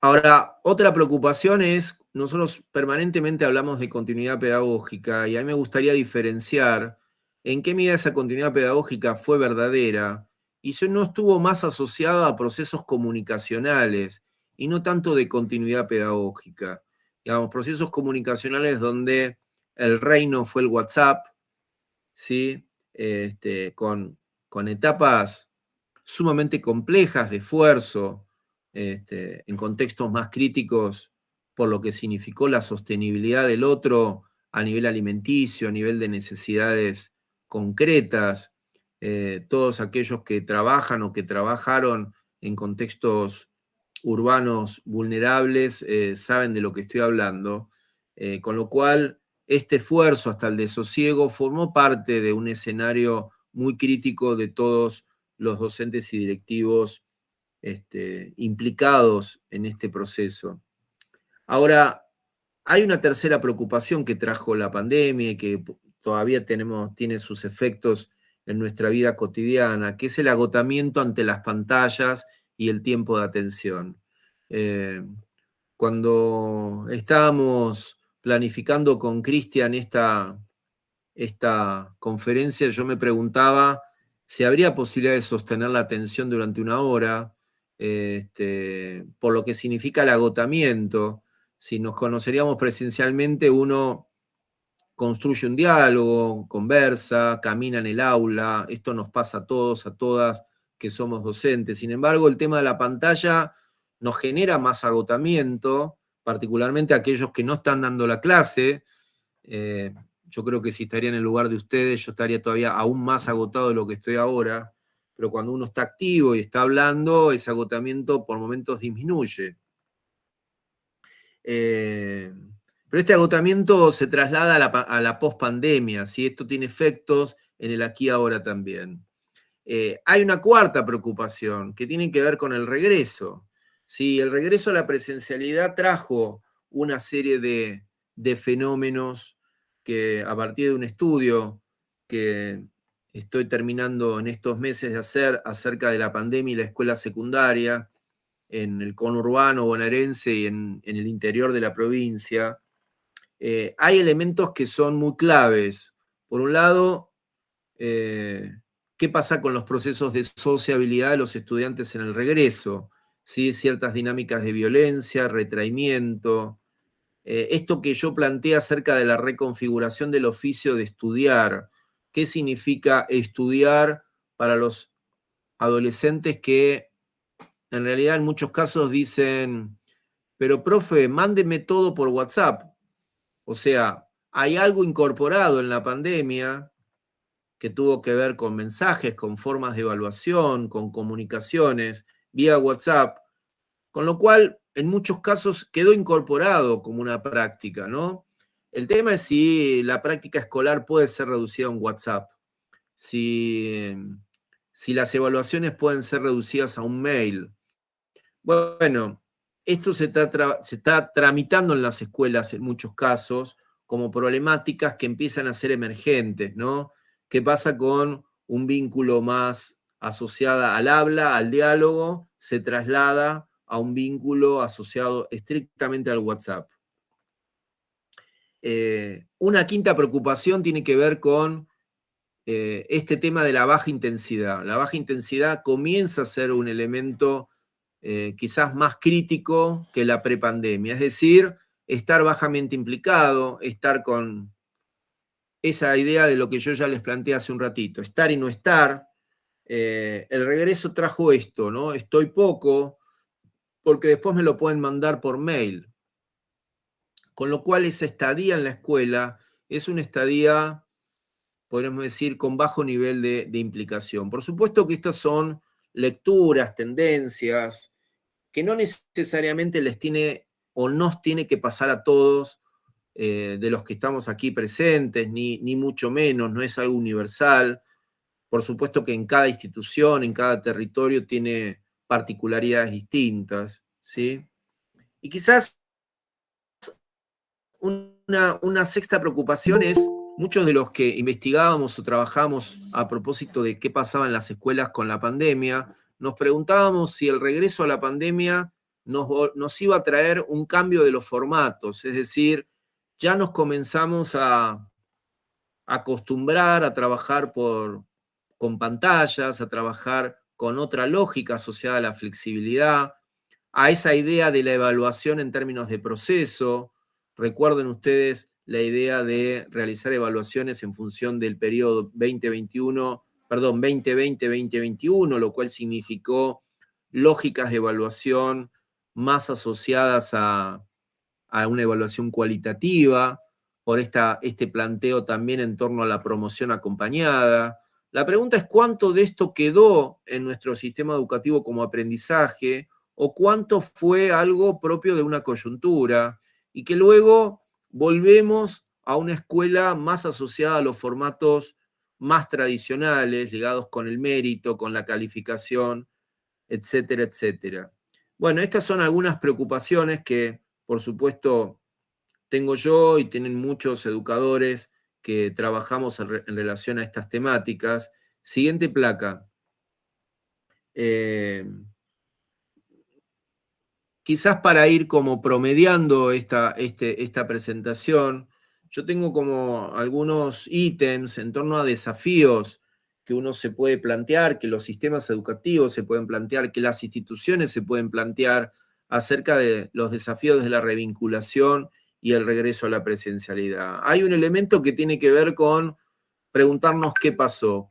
Ahora, otra preocupación es, nosotros permanentemente hablamos de continuidad pedagógica y a mí me gustaría diferenciar en qué medida esa continuidad pedagógica fue verdadera y eso no estuvo más asociada a procesos comunicacionales y no tanto de continuidad pedagógica. Digamos, procesos comunicacionales donde el reino fue el WhatsApp, ¿sí? Con etapas sumamente complejas de esfuerzo, en contextos más críticos por lo que significó la sostenibilidad del otro a nivel alimenticio, a nivel de necesidades concretas. Todos aquellos que trabajan o que trabajaron en contextos urbanos vulnerables saben de lo que estoy hablando, con lo cual este esfuerzo hasta el desosiego formó parte de un escenario muy crítico de todos los docentes y directivos implicados en este proceso. Ahora, hay una tercera preocupación que trajo la pandemia y que todavía tiene sus efectos en nuestra vida cotidiana, que es el agotamiento ante las pantallas y el tiempo de atención. Cuando estábamos planificando con Cristian esta conferencia, yo me preguntaba si habría posibilidad de sostener la atención durante una hora, por lo que significa el agotamiento. Si nos conoceríamos presencialmente, uno construye un diálogo, conversa, camina en el aula, esto nos pasa a todos, a todas que somos docentes. Sin embargo, el tema de la pantalla nos genera más agotamiento, particularmente aquellos que no están dando la clase. Yo creo que si estaría en el lugar de ustedes, yo estaría todavía aún más agotado de lo que estoy ahora, pero cuando uno está activo y está hablando, ese agotamiento por momentos disminuye. Pero este agotamiento se traslada a la pospandemia, ¿sí? Esto tiene efectos en el aquí y ahora también. Hay una cuarta preocupación que tiene que ver con el regreso. ¿Sí? El regreso a la presencialidad trajo una serie de fenómenos que, a partir de un estudio que estoy terminando en estos meses de hacer acerca de la pandemia y la escuela secundaria en el conurbano bonaerense y en el interior de la provincia, hay elementos que son muy claves. Por un lado, ¿qué pasa con los procesos de sociabilidad de los estudiantes en el regreso? ¿Sí? Ciertas dinámicas de violencia, retraimiento. Esto que yo planteé acerca de la reconfiguración del oficio de estudiar. ¿Qué significa estudiar para los adolescentes que en realidad en muchos casos dicen, pero profe, mándeme todo por WhatsApp? O sea, hay algo incorporado en la pandemia que tuvo que ver con mensajes, con formas de evaluación, con comunicaciones vía WhatsApp, con lo cual en muchos casos quedó incorporado como una práctica, ¿no? El tema es si la práctica escolar puede ser reducida a un WhatsApp, si las evaluaciones pueden ser reducidas a un mail. Bueno, esto se está tramitando en las escuelas en muchos casos como problemáticas que empiezan a ser emergentes, ¿no? ¿Qué pasa con un vínculo más asociado al habla, al diálogo, se traslada a un vínculo asociado estrictamente al WhatsApp? Una quinta preocupación tiene que ver con este tema de la baja intensidad. La baja intensidad comienza a ser un elemento quizás más crítico que la prepandemia, es decir, estar bajamente implicado, estar con esa idea de lo que yo ya les planteé hace un ratito, estar y no estar. El regreso trajo esto, ¿no? Estoy poco, porque después me lo pueden mandar por mail. Con lo cual esa estadía en la escuela es una estadía, podríamos decir, con bajo nivel de implicación. Por supuesto que estas son lecturas, tendencias, que no necesariamente les tiene o nos tiene que pasar a todos de los que estamos aquí presentes, ni mucho menos, no es algo universal. Por supuesto que en cada institución, en cada territorio tiene particularidades distintas, ¿sí? Y quizás una sexta preocupación es, muchos de los que investigábamos o trabajamos a propósito de qué pasaba en las escuelas con la pandemia, nos preguntábamos si el regreso a la pandemia nos iba a traer un cambio de los formatos, es decir, ya nos comenzamos a acostumbrar a trabajar con pantallas, a trabajar con otra lógica asociada a la flexibilidad, a esa idea de la evaluación en términos de proceso. Recuerden ustedes la idea de realizar evaluaciones en función del periodo 2020-2021, lo cual significó lógicas de evaluación más asociadas a una evaluación cualitativa, por este planteo también en torno a la promoción acompañada. La pregunta es cuánto de esto quedó en nuestro sistema educativo como aprendizaje o cuánto fue algo propio de una coyuntura y que luego volvemos a una escuela más asociada a los formatos más tradicionales, ligados con el mérito, con la calificación, etcétera, etcétera. Bueno, estas son algunas preocupaciones que, por supuesto, tengo yo y tienen muchos educadores que trabajamos en relación a estas temáticas. Siguiente placa. Quizás para ir como promediando esta presentación, yo tengo como algunos ítems en torno a desafíos que uno se puede plantear, que los sistemas educativos se pueden plantear, que las instituciones se pueden plantear acerca de los desafíos de la revinculación y el regreso a la presencialidad. Hay un elemento que tiene que ver con preguntarnos qué pasó,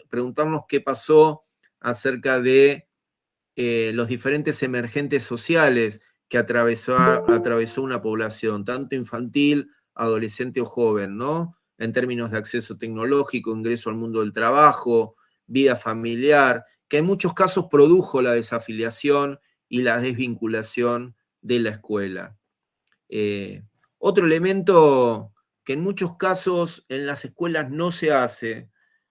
preguntarnos qué pasó acerca de los diferentes emergentes sociales que atravesó una población, tanto infantil, adolescente o joven, ¿no? En términos de acceso tecnológico, ingreso al mundo del trabajo, vida familiar, que en muchos casos produjo la desafiliación y la desvinculación de la escuela. Otro elemento que en muchos casos en las escuelas no se hace,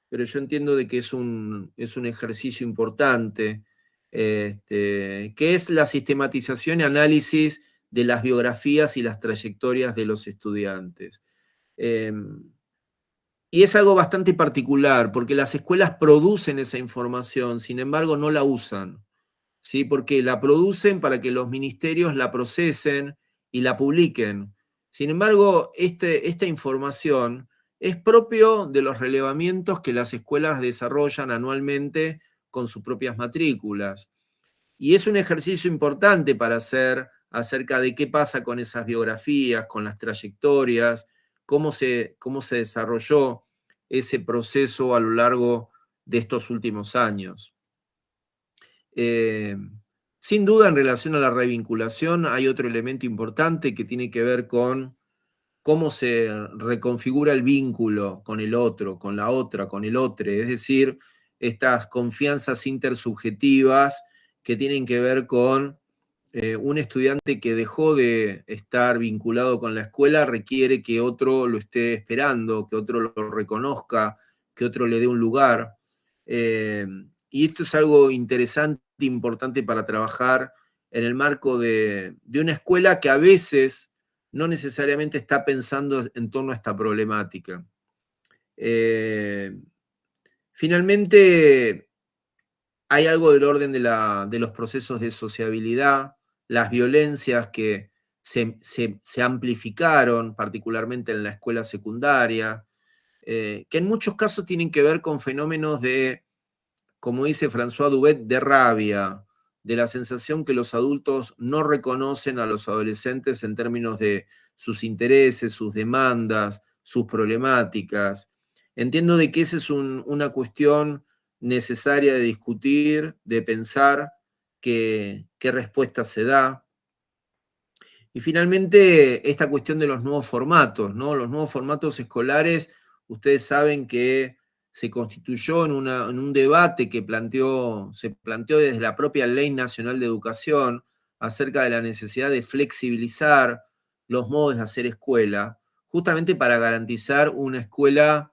pero yo entiendo de que es un ejercicio importante, que es la sistematización y análisis de las biografías y las trayectorias de los estudiantes. Y es algo bastante particular, porque las escuelas producen esa información, sin embargo no la usan, ¿sí? Porque la producen para que los ministerios la procesen y la publiquen. Sin embargo, esta información es propio de los relevamientos que las escuelas desarrollan anualmente con sus propias matrículas. Y es un ejercicio importante para hacer acerca de qué pasa con esas biografías, con las trayectorias, cómo se desarrolló ese proceso a lo largo de estos últimos años. Sin duda, en relación a la revinculación, hay otro elemento importante que tiene que ver con cómo se reconfigura el vínculo con el otro, con la otra, con el otro, es decir, estas confianzas intersubjetivas que tienen que ver con un estudiante que dejó de estar vinculado con la escuela requiere que otro lo esté esperando, que otro lo reconozca, que otro le dé un lugar. Y esto es algo interesante, importante para trabajar en el marco de una escuela que a veces no necesariamente está pensando en torno a esta problemática. Finalmente, hay algo del orden de los procesos de sociabilidad, las violencias que se amplificaron, particularmente en la escuela secundaria, que en muchos casos tienen que ver con fenómenos de, como dice François Dubet, de rabia, de la sensación que los adultos no reconocen a los adolescentes en términos de sus intereses, sus demandas, sus problemáticas. Entiendo de que esa es una cuestión necesaria de discutir, de pensar qué respuesta se da. Y finalmente, esta cuestión de los nuevos formatos, ¿no? Los nuevos formatos escolares, ustedes saben que se constituyó en un debate que se planteó desde la propia Ley Nacional de Educación acerca de la necesidad de flexibilizar los modos de hacer escuela, justamente para garantizar una escuela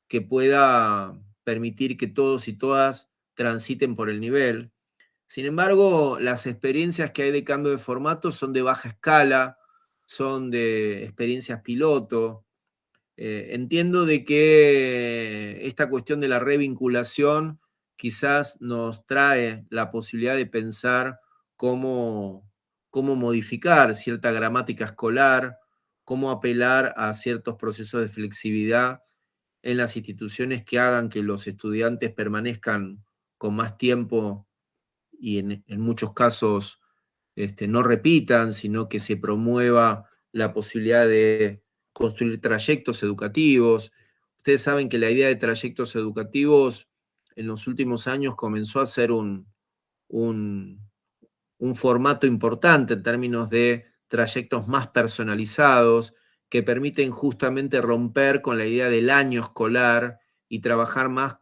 que pueda permitir que todos y todas transiten por el nivel. Sin embargo, las experiencias que hay de cambio de formato son de baja escala, son de experiencias piloto. Entiendo de que esta cuestión de la revinculación quizás nos trae la posibilidad de pensar cómo modificar cierta gramática escolar, cómo apelar a ciertos procesos de flexibilidad en las instituciones que hagan que los estudiantes permanezcan con más tiempo y en muchos casos no repitan, sino que se promueva la posibilidad de construir trayectos educativos. Ustedes saben que la idea de trayectos educativos en los últimos años comenzó a ser un formato importante en términos de trayectos más personalizados que permiten justamente romper con la idea del año escolar y trabajar más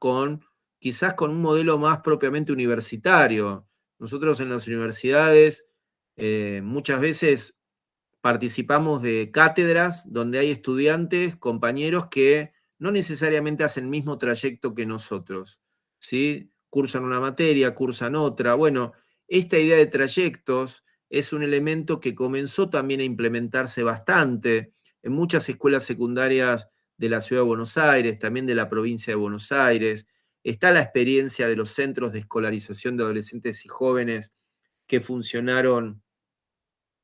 quizás con un modelo más propiamente universitario. Nosotros en las universidades muchas veces participamos de cátedras donde hay estudiantes, compañeros que no necesariamente hacen el mismo trayecto que nosotros, ¿sí? Cursan una materia, cursan otra. Bueno, esta idea de trayectos es un elemento que comenzó también a implementarse bastante en muchas escuelas secundarias de la Ciudad de Buenos Aires, también de la provincia de Buenos Aires. Está la experiencia de los centros de escolarización de adolescentes y jóvenes que funcionaron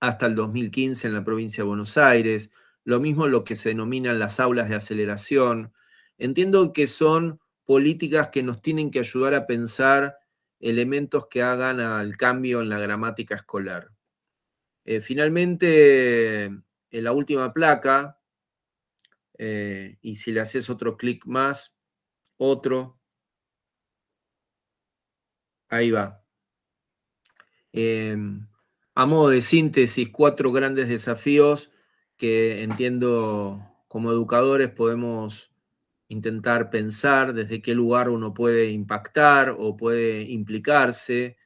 hasta el 2015 en la provincia de Buenos Aires, lo mismo lo que se denominan las aulas de aceleración. Entiendo que son políticas que nos tienen que ayudar a pensar elementos que hagan al cambio en la gramática escolar. Finalmente, en la última placa, y si le haces otro clic más, otro, ahí va. A modo de síntesis, 4 grandes desafíos que entiendo como educadores podemos intentar pensar desde qué lugar uno puede impactar o puede implicarse.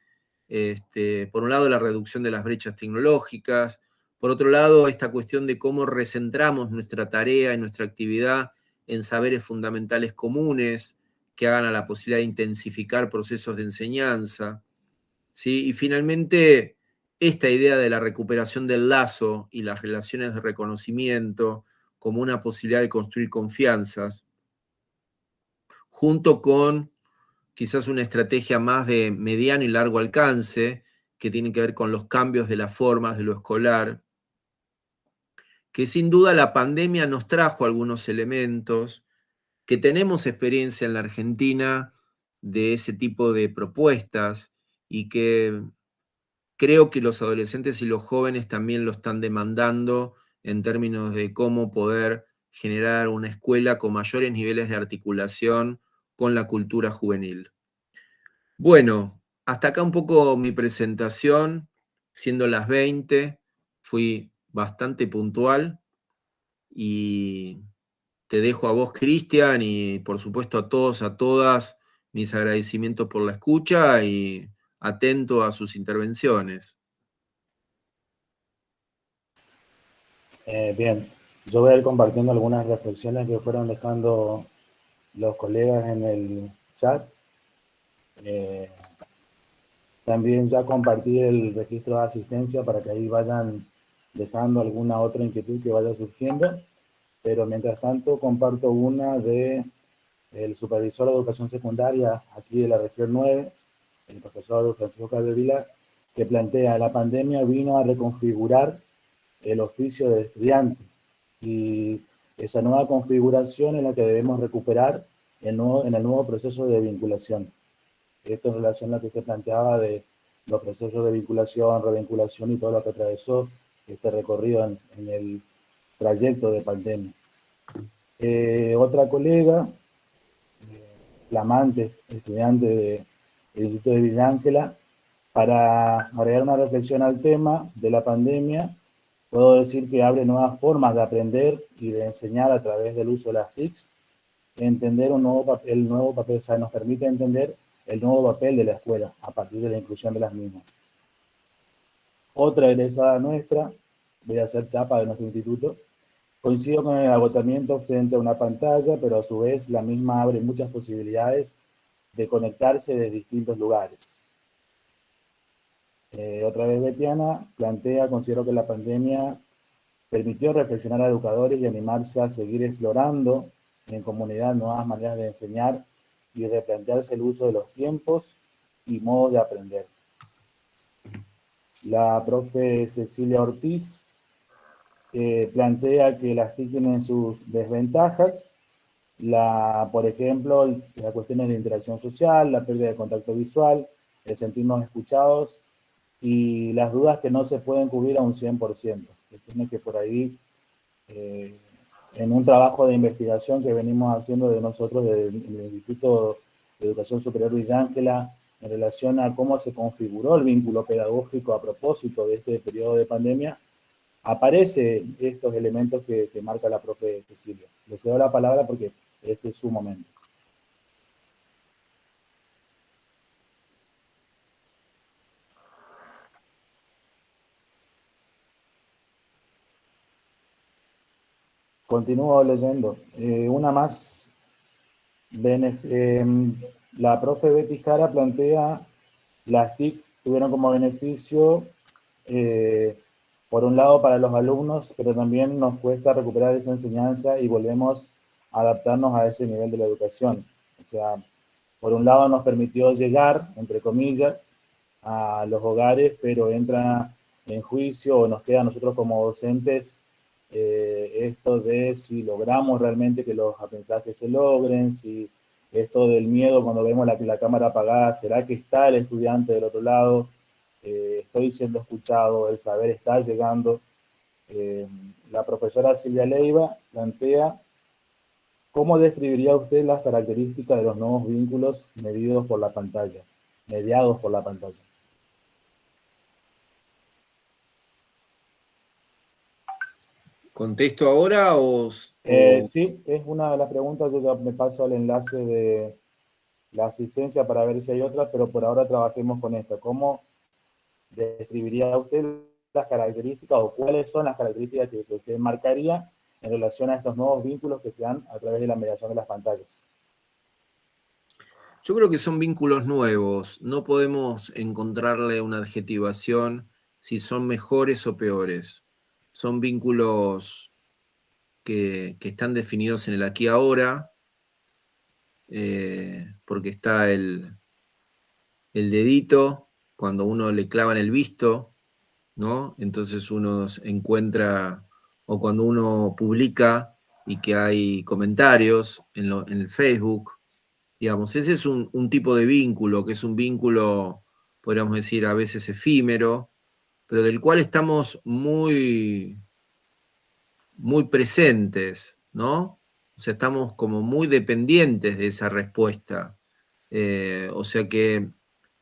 Por un lado, la reducción de las brechas tecnológicas. Por otro lado, esta cuestión de cómo recentramos nuestra tarea y nuestra actividad en saberes fundamentales comunes que hagan a la posibilidad de intensificar procesos de enseñanza. ¿Sí? Y finalmente, esta idea de la recuperación del lazo y las relaciones de reconocimiento como una posibilidad de construir confianzas. junto con quizás una estrategia más de mediano y largo alcance, que tiene que ver con los cambios de las formas de lo escolar, que sin duda la pandemia nos trajo algunos elementos, que tenemos experiencia en la Argentina de ese tipo de propuestas y que creo que los adolescentes y los jóvenes también lo están demandando en términos de cómo poder generar una escuela con mayores niveles de articulación con la cultura juvenil. Bueno, hasta acá un poco mi presentación, siendo las 20, fui bastante puntual y te dejo a vos, Cristian, y por supuesto a todos, a todas, mis agradecimientos por la escucha y atento a sus intervenciones. Bien, yo voy a ir compartiendo algunas reflexiones que fueron dejando los colegas en el chat. También ya compartí el registro de asistencia para que ahí vayan dejando alguna otra inquietud que vaya surgiendo, pero mientras tanto comparto una de el supervisor de educación secundaria aquí de la región 9, el profesor Francisco Calderila, que plantea: la pandemia vino a reconfigurar el oficio del estudiante y esa nueva configuración es la que debemos recuperar en el nuevo proceso de vinculación. Esto en relación a lo que usted planteaba de los procesos de vinculación, revinculación y todo lo que atravesó este recorrido en el trayecto de pandemia. Otra colega, flamante estudiante del Instituto de Villa Ángela, para agregar una reflexión al tema de la pandemia, puedo decir que abre nuevas formas de aprender y de enseñar a través del uso de las TICs, entender el nuevo papel, o sea, nos permite entender el nuevo papel de la escuela a partir de la inclusión de las mismas. Otra egresada nuestra, voy a hacer chapa de nuestro instituto, coincido con el agotamiento frente a una pantalla, pero a su vez la misma abre muchas posibilidades de conectarse de distintos lugares. Otra vez Betiana plantea: considero que la pandemia permitió reflexionar a educadores y animarse a seguir explorando en comunidad nuevas maneras de enseñar y replantearse el uso de los tiempos y modos de aprender. La profe Cecilia Ortiz plantea que las TIC tienen sus desventajas, por ejemplo, la cuestión de la interacción social, la pérdida de contacto visual, el sentirnos escuchados y las dudas que no se pueden cubrir a un 100%. Tiene que por ahí, en un trabajo de investigación que venimos haciendo de nosotros en el Instituto de Educación Superior Villa Ángela, en relación a cómo se configuró el vínculo pedagógico a propósito de este periodo de pandemia, aparecen estos elementos que marca la profe Cecilia. Le cedo la palabra porque este es su momento. Continúo leyendo. Una más. La profe Betty Jara plantea: las TIC tuvieron como beneficio, por un lado para los alumnos, pero también nos cuesta recuperar esa enseñanza y volvemos a adaptarnos a ese nivel de la educación. O sea, por un lado nos permitió llegar, entre comillas, a los hogares, pero entra en juicio o nos queda a nosotros como docentes esto de si logramos realmente que los aprendizajes se logren, si esto del miedo cuando vemos la cámara apagada, ¿será que está el estudiante del otro lado? Estoy siendo escuchado, el saber está llegando. La profesora Silvia Leiva plantea: ¿cómo describiría usted las características de los nuevos vínculos mediados por la pantalla? ¿Contesto ahora o...? Sí, es una de las preguntas. Yo ya me paso al enlace de la asistencia para ver si hay otras, pero por ahora trabajemos con esto. ¿Cómo describiría usted las características o cuáles son las características que usted marcaría en relación a estos nuevos vínculos que se dan a través de la mediación de las pantallas? Yo creo que son vínculos nuevos. No podemos encontrarle una adjetivación si son mejores o peores. Son vínculos que están definidos en el aquí y ahora, porque está el dedito, cuando uno le clava en el visto, ¿no? Entonces uno encuentra, o cuando uno publica y que hay comentarios en el Facebook, digamos, ese es un tipo de vínculo, que es un vínculo, podríamos decir, a veces efímero, pero del cual estamos muy, muy presentes, ¿no? O sea, estamos como muy dependientes de esa respuesta. O sea que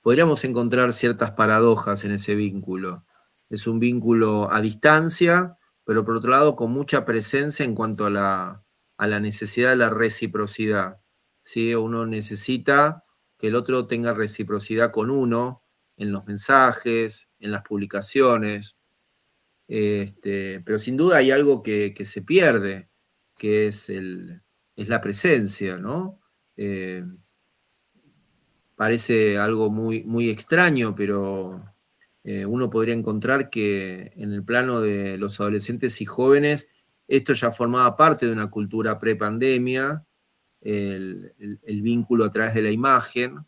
podríamos encontrar ciertas paradojas en ese vínculo. Es un vínculo a distancia, pero por otro lado con mucha presencia en cuanto a la necesidad de la reciprocidad. ¿Sí? Uno necesita que el otro tenga reciprocidad con uno en los mensajes, en las publicaciones. Pero sin duda hay algo que se pierde, que es la presencia, ¿no? Parece algo muy, muy extraño, pero uno podría encontrar que en el plano de los adolescentes y jóvenes, esto ya formaba parte de una cultura prepandemia, el vínculo a través de la imagen,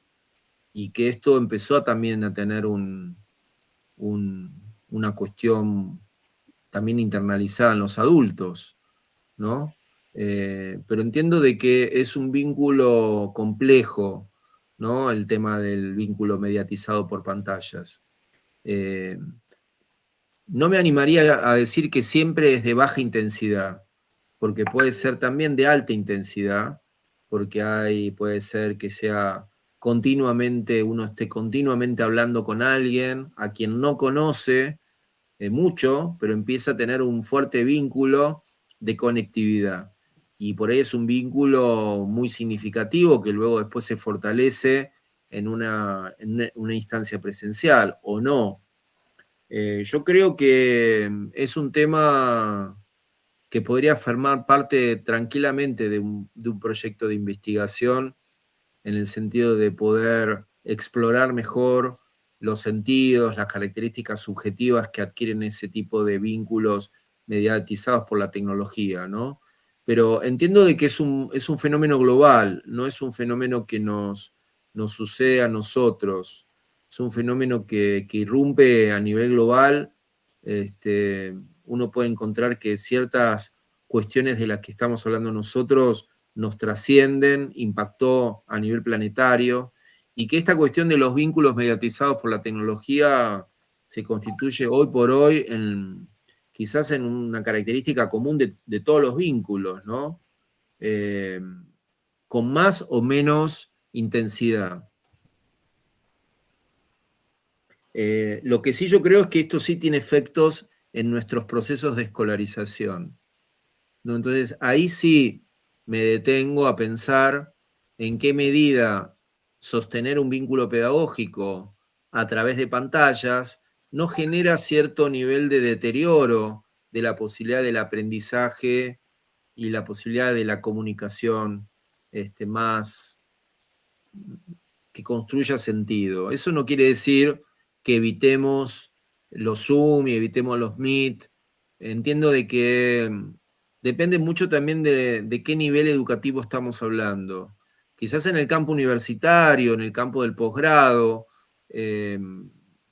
y que esto empezó también a tener una cuestión también internalizada en los adultos, ¿no? Pero entiendo de que es un vínculo complejo, ¿no? El tema del vínculo mediatizado por pantallas. No me animaría a decir que siempre es de baja intensidad, porque puede ser también de alta intensidad, porque puede ser que sea continuamente, uno esté continuamente hablando con alguien a quien no conoce mucho, pero empieza a tener un fuerte vínculo de conectividad. Y por ahí es un vínculo muy significativo que luego después se fortalece en una instancia presencial, o no. Yo creo que es un tema que podría formar parte tranquilamente de un proyecto de investigación, en el sentido de poder explorar mejor los sentidos, las características subjetivas que adquieren ese tipo de vínculos mediatizados por la tecnología, ¿no? Pero entiendo de que es un fenómeno global, no es un fenómeno que nos sucede a nosotros, es un fenómeno que irrumpe a nivel global. Uno puede encontrar que ciertas cuestiones de las que estamos hablando nosotros nos trascienden, impactó a nivel planetario, y que esta cuestión de los vínculos mediatizados por la tecnología se constituye hoy por hoy quizás en una característica común de todos los vínculos, ¿no? Con más o menos intensidad. Lo que sí yo creo es que esto sí tiene efectos en nuestros procesos de escolarización, ¿no? Entonces, ahí sí me detengo a pensar en qué medida sostener un vínculo pedagógico a través de pantallas no genera cierto nivel de deterioro de la posibilidad del aprendizaje y la posibilidad de la comunicación más que construya sentido. Eso no quiere decir que evitemos los Zoom y evitemos los Meet. Entiendo de que depende mucho también de qué nivel educativo estamos hablando. Quizás en el campo universitario, en el campo del posgrado,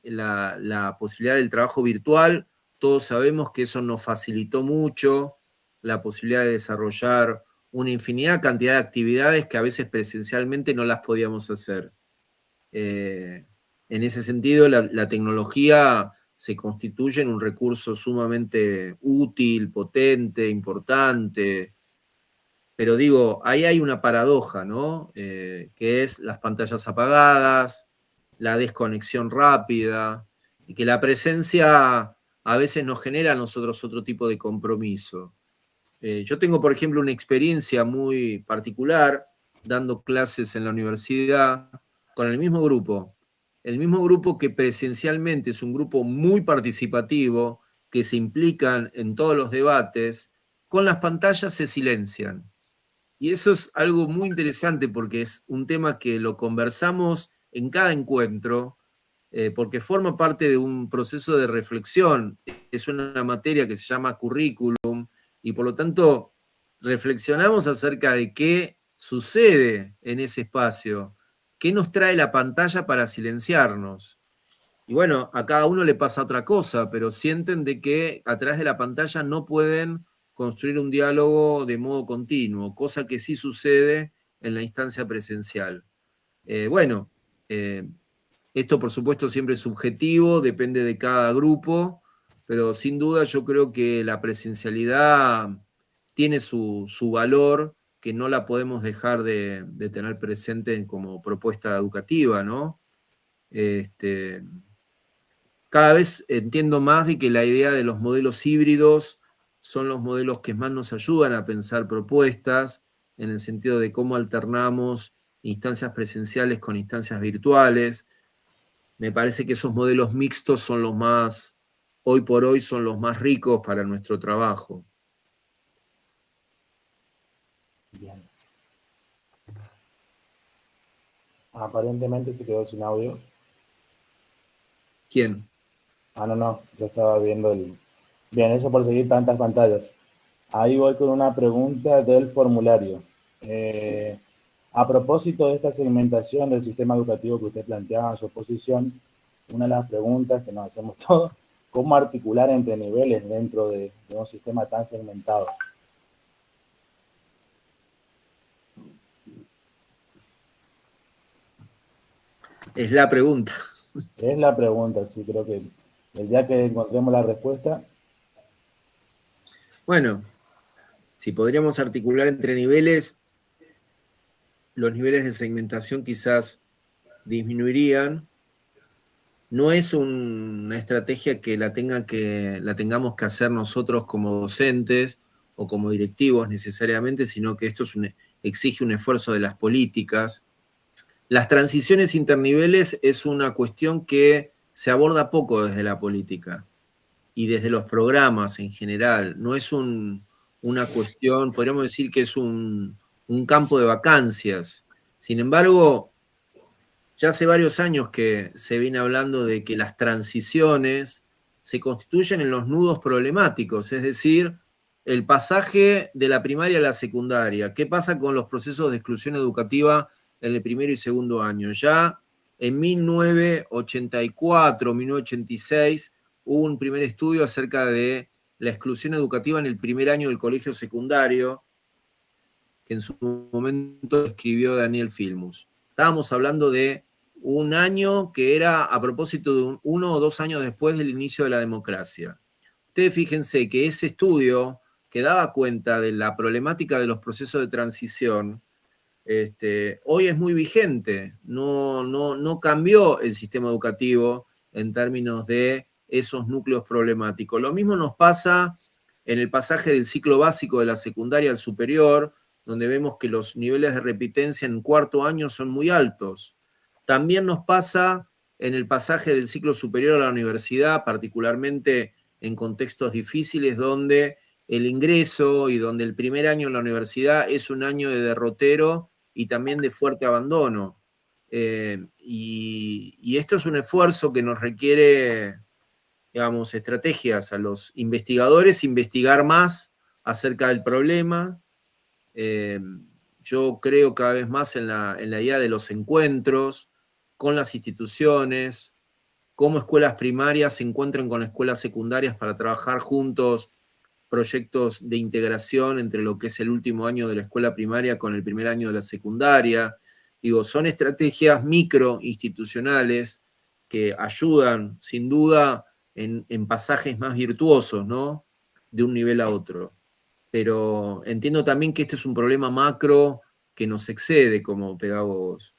la posibilidad del trabajo virtual, todos sabemos que eso nos facilitó mucho la posibilidad de desarrollar una infinidad cantidad de actividades que a veces presencialmente no las podíamos hacer. En ese sentido, la tecnología se constituye en un recurso sumamente útil, potente, importante. Pero digo, ahí hay una paradoja, ¿no? Que es las pantallas apagadas, la desconexión rápida, y que la presencia a veces nos genera a nosotros otro tipo de compromiso. Yo tengo, por ejemplo, una experiencia muy particular dando clases en la universidad con el mismo grupo que presencialmente es un grupo muy participativo, que se implican en todos los debates, con las pantallas se silencian. Y eso es algo muy interesante porque es un tema que lo conversamos en cada encuentro, porque forma parte de un proceso de reflexión. Es una materia que se llama currículum, y por lo tanto reflexionamos acerca de qué sucede en ese espacio? ¿Qué nos trae la pantalla para silenciarnos? Y bueno, a cada uno le pasa otra cosa, pero sienten de que a través de la pantalla no pueden construir un diálogo de modo continuo, cosa que sí sucede en la instancia presencial. Bueno, esto por supuesto siempre es subjetivo, depende de cada grupo, pero sin duda yo creo que la presencialidad tiene su valor, que no la podemos dejar de tener presente como propuesta educativa, ¿no? Cada vez entiendo más de que la idea de los modelos híbridos son los modelos que más nos ayudan a pensar propuestas, en el sentido de cómo alternamos instancias presenciales con instancias virtuales. Me parece que esos modelos mixtos son los más, hoy por hoy, son los más ricos para nuestro trabajo. Bien. Aparentemente se quedó sin audio. ¿Quién? No, yo estaba viendo el... Bien, eso por seguir tantas pantallas. Ahí voy con una pregunta del formulario. A propósito de esta segmentación del sistema educativo que usted planteaba en su exposición, una de las preguntas que nos hacemos todos, ¿cómo articular entre niveles dentro de un sistema tan segmentado? Es la pregunta. Es la pregunta, sí, creo que el día que encontremos la respuesta... Bueno, si podríamos articular entre niveles, los niveles de segmentación quizás disminuirían. No es una estrategia que la tengamos que hacer nosotros como docentes o como directivos necesariamente, sino que esto exige un esfuerzo de las políticas. Las transiciones interniveles es una cuestión que se aborda poco desde la política y desde los programas en general. No es una cuestión, podríamos decir que es un campo de vacancias. Sin embargo, ya hace varios años que se viene hablando de que las transiciones se constituyen en los nudos problemáticos, es decir, el pasaje de la primaria a la secundaria. ¿Qué pasa con los procesos de exclusión educativa en el primero y segundo año? Ya en 1984, 1986, hubo un primer estudio acerca de la exclusión educativa en el primer año del colegio secundario, que en su momento escribió Daniel Filmus. Estábamos hablando de un año que era a propósito de 1 o 2 años después del inicio de la democracia. Ustedes fíjense que ese estudio que daba cuenta de la problemática de los procesos de transición, hoy es muy vigente. No cambió el sistema educativo en términos de esos núcleos problemáticos. Lo mismo nos pasa en el pasaje del ciclo básico de la secundaria al superior, donde vemos que los niveles de repitencia en cuarto año son muy altos. También nos pasa en el pasaje del ciclo superior a la universidad, particularmente en contextos difíciles donde el ingreso y donde el primer año en la universidad es un año de derrotero y también de fuerte abandono. Y esto es un esfuerzo que nos requiere, digamos, estrategias a los investigadores, investigar más acerca del problema. Yo creo cada vez más en la idea de los encuentros con las instituciones, cómo escuelas primarias se encuentran con escuelas secundarias para trabajar juntos proyectos de integración entre lo que es el último año de la escuela primaria con el primer año de la secundaria. Digo, son estrategias microinstitucionales que ayudan, sin duda, en pasajes más virtuosos, ¿no? De un nivel a otro. Pero entiendo también que este es un problema macro que nos excede como pedagogos.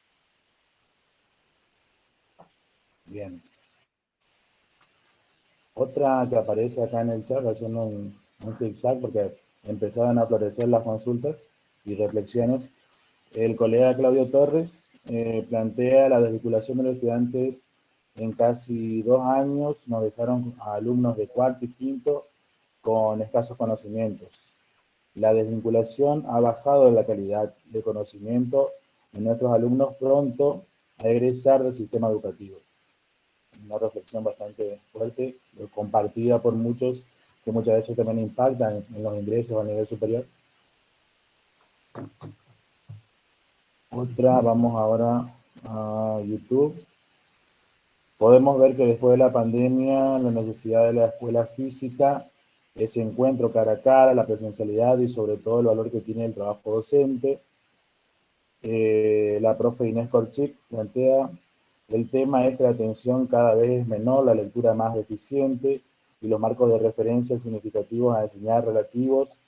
Bien. Otra que aparece acá en el chat, haciendo un zigzag, porque empezaron a florecer las consultas y reflexiones. El colega Claudio Torres plantea la desvinculación de los estudiantes en casi 2 años. Nos dejaron a alumnos de cuarto y quinto con escasos conocimientos. La desvinculación ha bajado la calidad de conocimiento en nuestros alumnos pronto a egresar del sistema educativo. Una reflexión bastante fuerte, compartida por muchos, que muchas veces también impactan en los ingresos a nivel superior. Otra, vamos ahora a YouTube. Podemos ver que después de la pandemia, la necesidad de la escuela física, ese encuentro cara a cara, la presencialidad y sobre todo el valor que tiene el trabajo docente. La profe Inés Korchik plantea, el tema es que la atención cada vez es menor, la lectura más deficiente y los marcos de referencia significativos a enseñar relativos.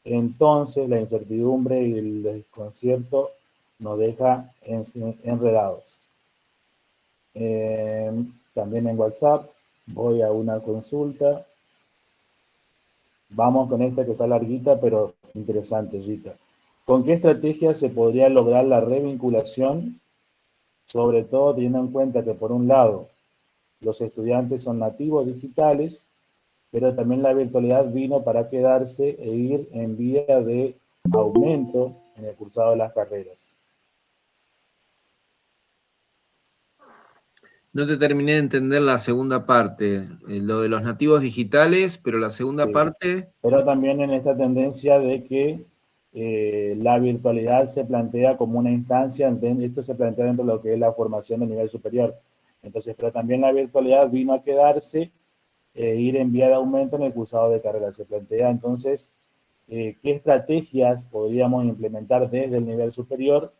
Entonces la incertidumbre y el desconcierto nos deja enredados. También en WhatsApp voy a una consulta. Vamos con esta que está larguita, pero interesante, Rita. ¿Con qué estrategia se podría lograr la revinculación? Sobre todo teniendo en cuenta que, por un lado, los estudiantes son nativos digitales, pero también la virtualidad vino para quedarse e ir en vía de aumento en el cursado de las carreras. No te terminé de entender la segunda parte, lo de los nativos digitales, pero la segunda Sí. parte... Pero también en esta tendencia de que la virtualidad se plantea como una instancia, esto se plantea dentro de lo que es la formación de nivel superior. Entonces, pero también la virtualidad vino a quedarse, ir en vía de aumento en el cursado de carrera. Se plantea entonces qué estrategias podríamos implementar desde el nivel superior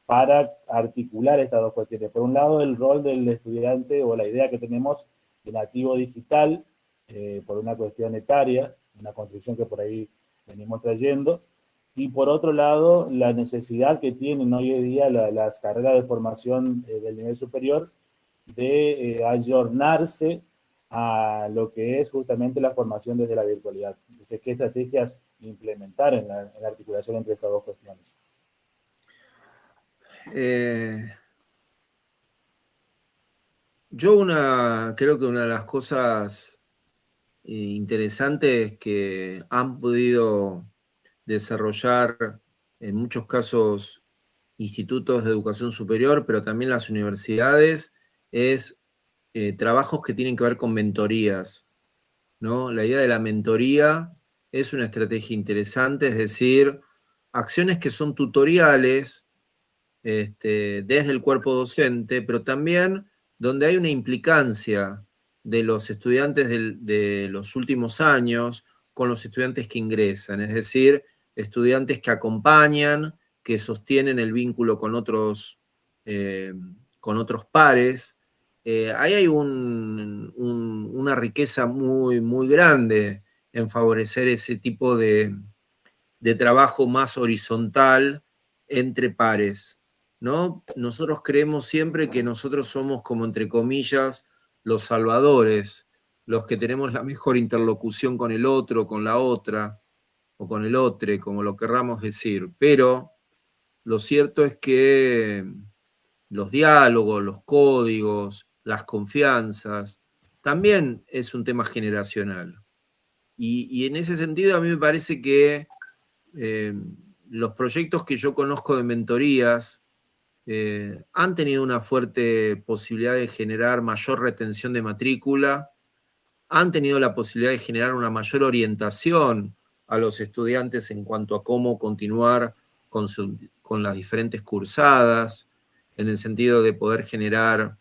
para articular estas dos cuestiones. Por un lado, el rol del estudiante o la idea que tenemos de nativo digital, por una cuestión etaria, una construcción que por ahí venimos trayendo, y por otro lado, la necesidad que tienen hoy en día las carreras de formación del nivel superior de ayornarse a lo que es justamente la formación desde la virtualidad. Entonces, ¿qué estrategias implementar en la articulación entre estas dos cuestiones? Yo creo que una de las cosas interesantes que han podido desarrollar en muchos casos institutos de educación superior, pero también las universidades, es trabajos que tienen que ver con mentorías, ¿no? La idea de la mentoría es una estrategia interesante, es decir, acciones que son tutoriales desde el cuerpo docente, pero también donde hay una implicancia de los estudiantes de los últimos años con los estudiantes que ingresan, es decir, estudiantes que acompañan, que sostienen el vínculo con otros pares. Ahí hay una riqueza muy, muy grande en favorecer ese tipo de trabajo más horizontal entre pares, ¿no? Nosotros creemos siempre que nosotros somos como, entre comillas, los salvadores, los que tenemos la mejor interlocución con el otro, con la otra, o con el otro, como lo querramos decir. Pero lo cierto es que los diálogos, los códigos, las confianzas, también es un tema generacional. Y en ese sentido a mí me parece que los proyectos que yo conozco de mentorías han tenido una fuerte posibilidad de generar mayor retención de matrícula, han tenido la posibilidad de generar una mayor orientación a los estudiantes en cuanto a cómo continuar con las diferentes cursadas, en el sentido de poder generar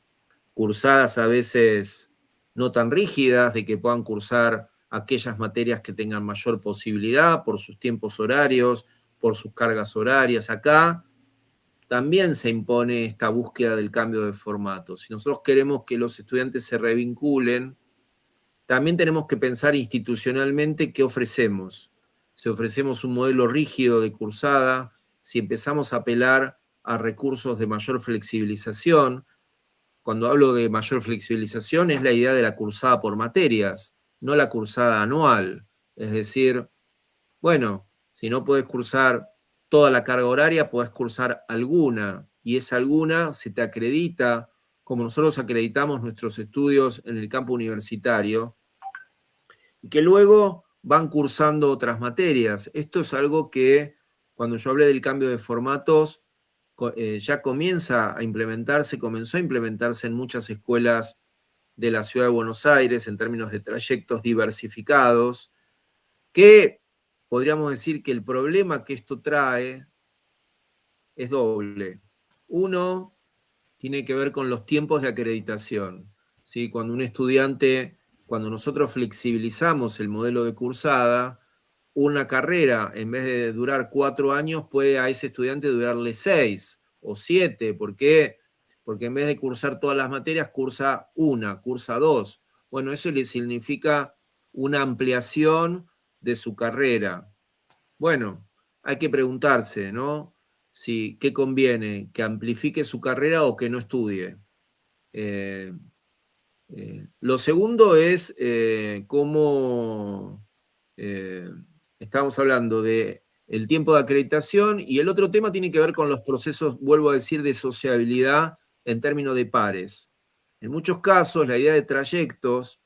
cursadas a veces no tan rígidas, de que puedan cursar aquellas materias que tengan mayor posibilidad por sus tiempos horarios, por sus cargas horarias. Acá también se impone esta búsqueda del cambio de formato. Si nosotros queremos que los estudiantes se revinculen, también tenemos que pensar institucionalmente qué ofrecemos. Si ofrecemos un modelo rígido de cursada, si empezamos a apelar a recursos de mayor flexibilización. Cuando hablo de mayor flexibilización es la idea de la cursada por materias, no la cursada anual. Es decir, bueno, si no podés cursar toda la carga horaria, podés cursar alguna, y esa alguna se te acredita, como nosotros acreditamos nuestros estudios en el campo universitario, y que luego van cursando otras materias. Esto es algo que, cuando yo hablé del cambio de formatos, ya comienza a implementarse, comenzó a implementarse en muchas escuelas de la ciudad de Buenos Aires en términos de trayectos diversificados, que podríamos decir que el problema que esto trae es doble. Uno tiene que ver con los tiempos de acreditación. ¿Sí? Cuando nosotros flexibilizamos el modelo de cursada, una carrera, en vez de durar 4 años, puede a ese estudiante durarle 6 o 7. ¿Por qué? Porque en vez de cursar todas las materias, cursa 2. Bueno, eso le significa una ampliación de su carrera. Bueno, hay que preguntarse, ¿no? ¿Qué conviene? ¿Que amplifique su carrera o que no estudie? Lo segundo es cómo estamos hablando de el tiempo de acreditación, y el otro tema tiene que ver con los procesos, vuelvo a decir, de sociabilidad en términos de pares. En muchos casos, la idea de trayectos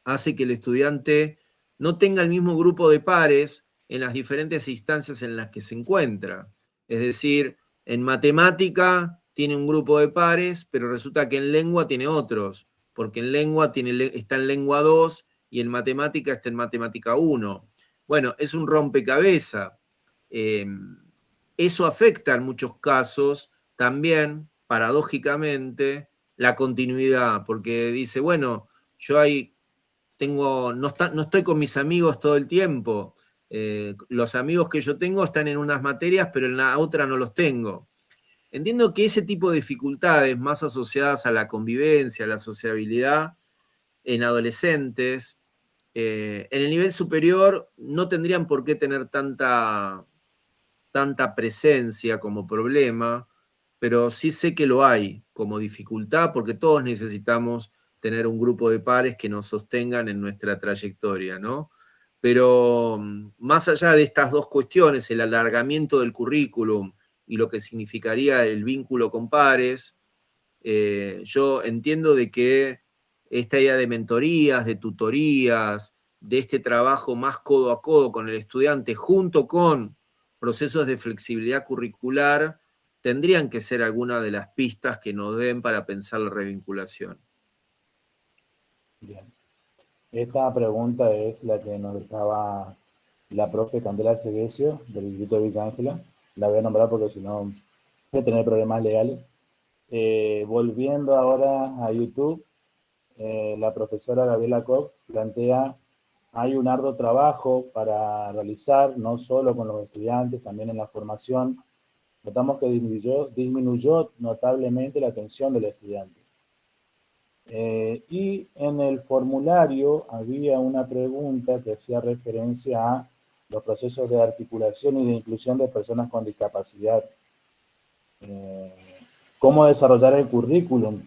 hace que el estudiante no tenga el mismo grupo de pares en las diferentes instancias en las que se encuentra. Es decir, en matemática tiene un grupo de pares, pero resulta que en lengua tiene otros, porque en lengua está en lengua 2 y en matemática está en matemática 1. Bueno, es un rompecabezas. Eso afecta en muchos casos también, paradójicamente, la continuidad, porque dice, bueno, yo no estoy con mis amigos todo el tiempo. Los amigos que yo tengo están en unas materias, pero en la otra no los tengo. Entiendo que ese tipo de dificultades más asociadas a la convivencia, a la sociabilidad en adolescentes, en el nivel superior no tendrían por qué tener tanta presencia como problema, pero sí sé que lo hay como dificultad, porque todos necesitamos tener un grupo de pares que nos sostengan en nuestra trayectoria, ¿no? Pero más allá de estas dos cuestiones, el alargamiento del currículum y lo que significaría el vínculo con pares, yo entiendo de que esta idea de mentorías, de tutorías, de este trabajo más codo a codo con el estudiante, junto con procesos de flexibilidad curricular, tendrían que ser algunas de las pistas que nos den para pensar la revinculación. Bien. Esta pregunta es la que nos dejaba la profe Candela Ceguesio, del Instituto de Villa Ángela. La voy a nombrar porque si no voy a tener problemas legales. Volviendo ahora a YouTube, la profesora Gabriela Cox plantea: hay un arduo trabajo para realizar, no solo con los estudiantes, también en la formación. Notamos que disminuyó notablemente la atención del estudiante. Y en el formulario había una pregunta que hacía referencia a los procesos de articulación y de inclusión de personas con discapacidad. ¿Cómo desarrollar el currículum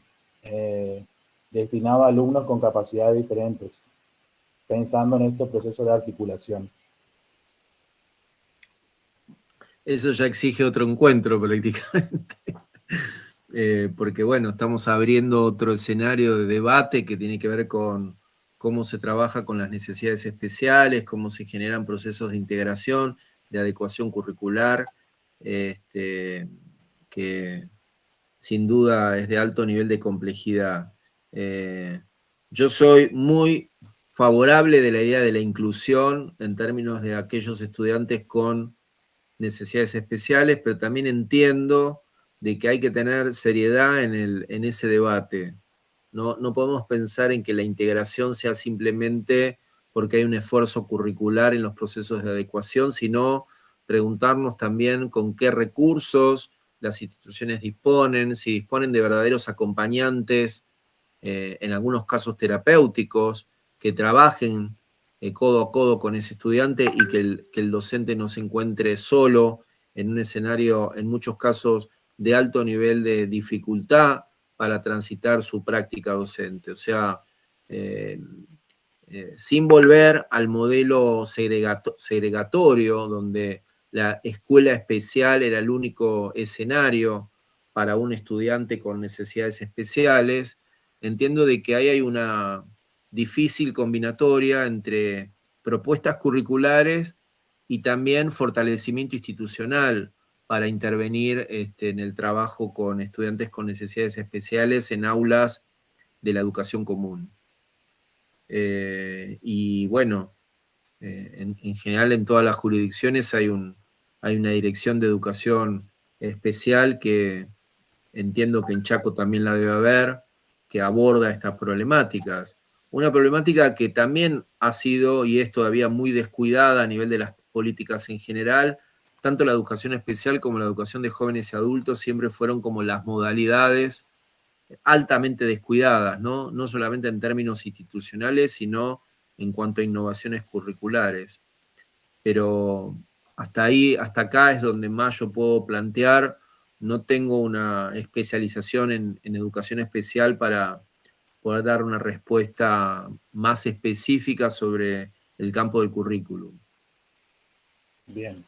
destinado a alumnos con capacidades diferentes, pensando en estos procesos de articulación? Eso ya exige otro encuentro prácticamente. Porque bueno, estamos abriendo otro escenario de debate que tiene que ver con cómo se trabaja con las necesidades especiales, cómo se generan procesos de integración, de adecuación curricular, que sin duda es de alto nivel de complejidad. Yo soy muy favorable de la idea de la inclusión en términos de aquellos estudiantes con necesidades especiales, pero también entiendo de que hay que tener seriedad en ese debate. No podemos pensar en que la integración sea simplemente porque hay un esfuerzo curricular en los procesos de adecuación, sino preguntarnos también con qué recursos las instituciones disponen, si disponen de verdaderos acompañantes, en algunos casos terapéuticos, que trabajen codo a codo con ese estudiante y que el docente no se encuentre solo en un escenario, en muchos casos, de alto nivel de dificultad para transitar su práctica docente. O sea, sin volver al modelo segregatorio, donde la escuela especial era el único escenario para un estudiante con necesidades especiales, entiendo de que ahí hay una difícil combinatoria entre propuestas curriculares y también fortalecimiento institucional para intervenir en el trabajo con estudiantes con necesidades especiales en aulas de la educación común. Y bueno, en general en todas las jurisdicciones hay una dirección de educación especial que entiendo que en Chaco también la debe haber, que aborda estas problemáticas. Una problemática que también ha sido y es todavía muy descuidada a nivel de las políticas en general. Tanto la educación especial como la educación de jóvenes y adultos siempre fueron como las modalidades altamente descuidadas, ¿no? No solamente en términos institucionales, sino en cuanto a innovaciones curriculares. Pero hasta ahí, hasta acá es donde más yo puedo plantear. No tengo una especialización en educación especial para poder dar una respuesta más específica sobre el campo del currículum. Bien.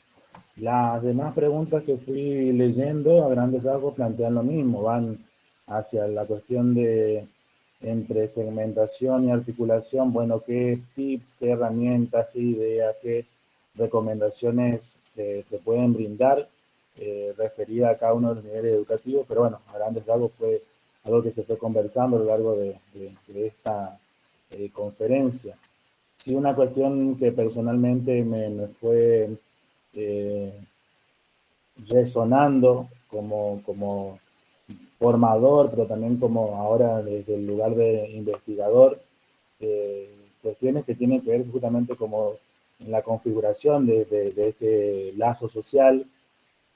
Las demás preguntas que fui leyendo a grandes rasgos plantean lo mismo, van hacia la cuestión de entre segmentación y articulación, bueno, qué tips, qué herramientas, qué ideas, qué recomendaciones se pueden brindar referida a cada uno de los niveles educativos, pero bueno, a grandes rasgos fue algo que se fue conversando a lo largo de esta conferencia. Sí, una cuestión que personalmente me fue eh, resonando como formador, pero también como ahora desde el lugar de investigador, cuestiones que tienen que ver justamente como en la configuración de este lazo social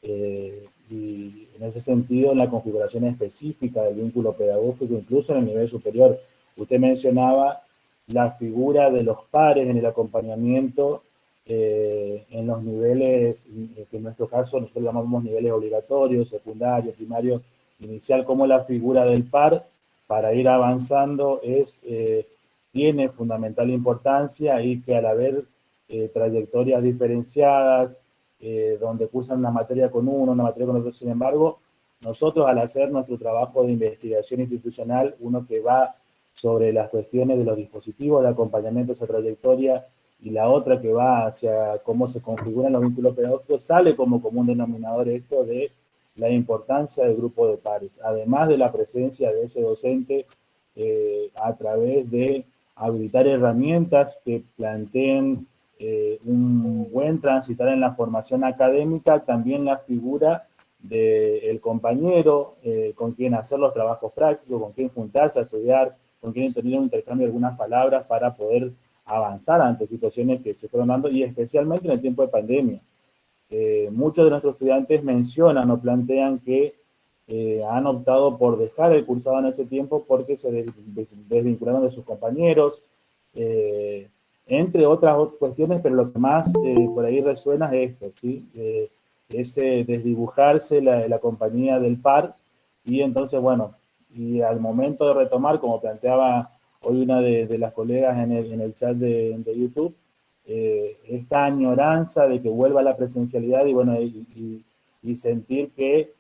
y en ese sentido en la configuración específica del vínculo pedagógico, incluso en el nivel superior. Usted mencionaba la figura de los pares en el acompañamiento en los niveles, que en nuestro caso nosotros llamamos niveles obligatorios, secundario, primario, inicial, como la figura del par para ir avanzando tiene fundamental importancia y que al haber trayectorias diferenciadas, donde cursan una materia con uno, una materia con otro, sin embargo, nosotros al hacer nuestro trabajo de investigación institucional, uno que va sobre las cuestiones de los dispositivos de acompañamiento a esa trayectoria y la otra que va hacia cómo se configuran los vínculos pedagógicos, sale como común denominador esto de la importancia del grupo de pares, además de la presencia de ese docente a través de habilitar herramientas que planteen un buen transitar en la formación académica, también la figura del compañero con quien hacer los trabajos prácticos, con quien juntarse a estudiar, con quien tener un intercambio de algunas palabras para poder avanzar ante situaciones que se fueron dando y especialmente en el tiempo de pandemia. Muchos de nuestros estudiantes mencionan o plantean que han optado por dejar el cursado en ese tiempo porque se desvincularon de sus compañeros, entre otras cuestiones, pero lo que más por ahí resuena es esto, ¿sí? Ese desdibujarse la compañía del par y entonces, bueno, y al momento de retomar, como planteaba hoy una de las colegas en el chat de YouTube, esta añoranza de que vuelva la presencialidad y bueno, y sentir que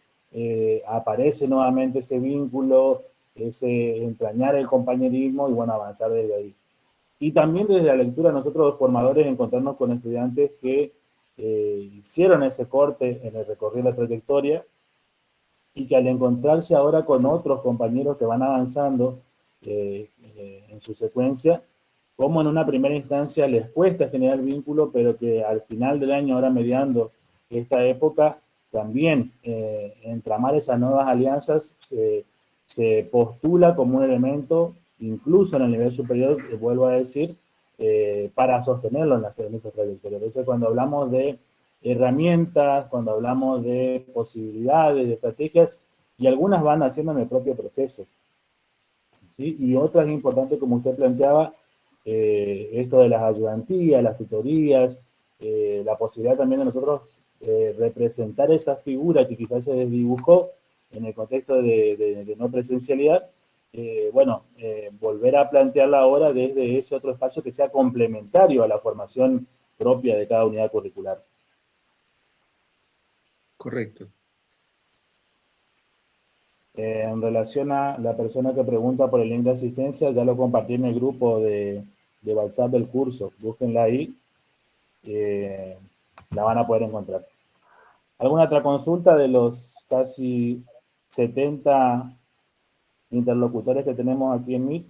aparece nuevamente ese vínculo, ese entrañar el compañerismo y bueno, avanzar desde ahí. Y también desde la lectura, nosotros los formadores encontrarnos con estudiantes que hicieron ese corte en el recorrido de la trayectoria y que al encontrarse ahora con otros compañeros que van avanzando en su secuencia, como en una primera instancia les cuesta generar vínculo, pero que al final del año, ahora mediando esta época, también entramar esas nuevas alianzas se postula como un elemento, incluso en el nivel superior, vuelvo a decir, para sostenerlo en esa trayectoria. Entonces, cuando hablamos de herramientas, cuando hablamos de posibilidades, de estrategias, y algunas van haciendo en el propio proceso, ¿sí? Y otras importantes, como usted planteaba, esto de las ayudantías, las tutorías, la posibilidad también de nosotros representar esa figura que quizás se desdibujó en el contexto de no presencialidad, bueno, volver a plantearla ahora desde ese otro espacio que sea complementario a la formación propia de cada unidad curricular. Correcto. En relación a la persona que pregunta por el link de asistencia, ya lo compartí en el grupo de WhatsApp del curso. Búsquenla ahí, la van a poder encontrar. ¿Alguna otra consulta de los casi 70 interlocutores que tenemos aquí en Meet?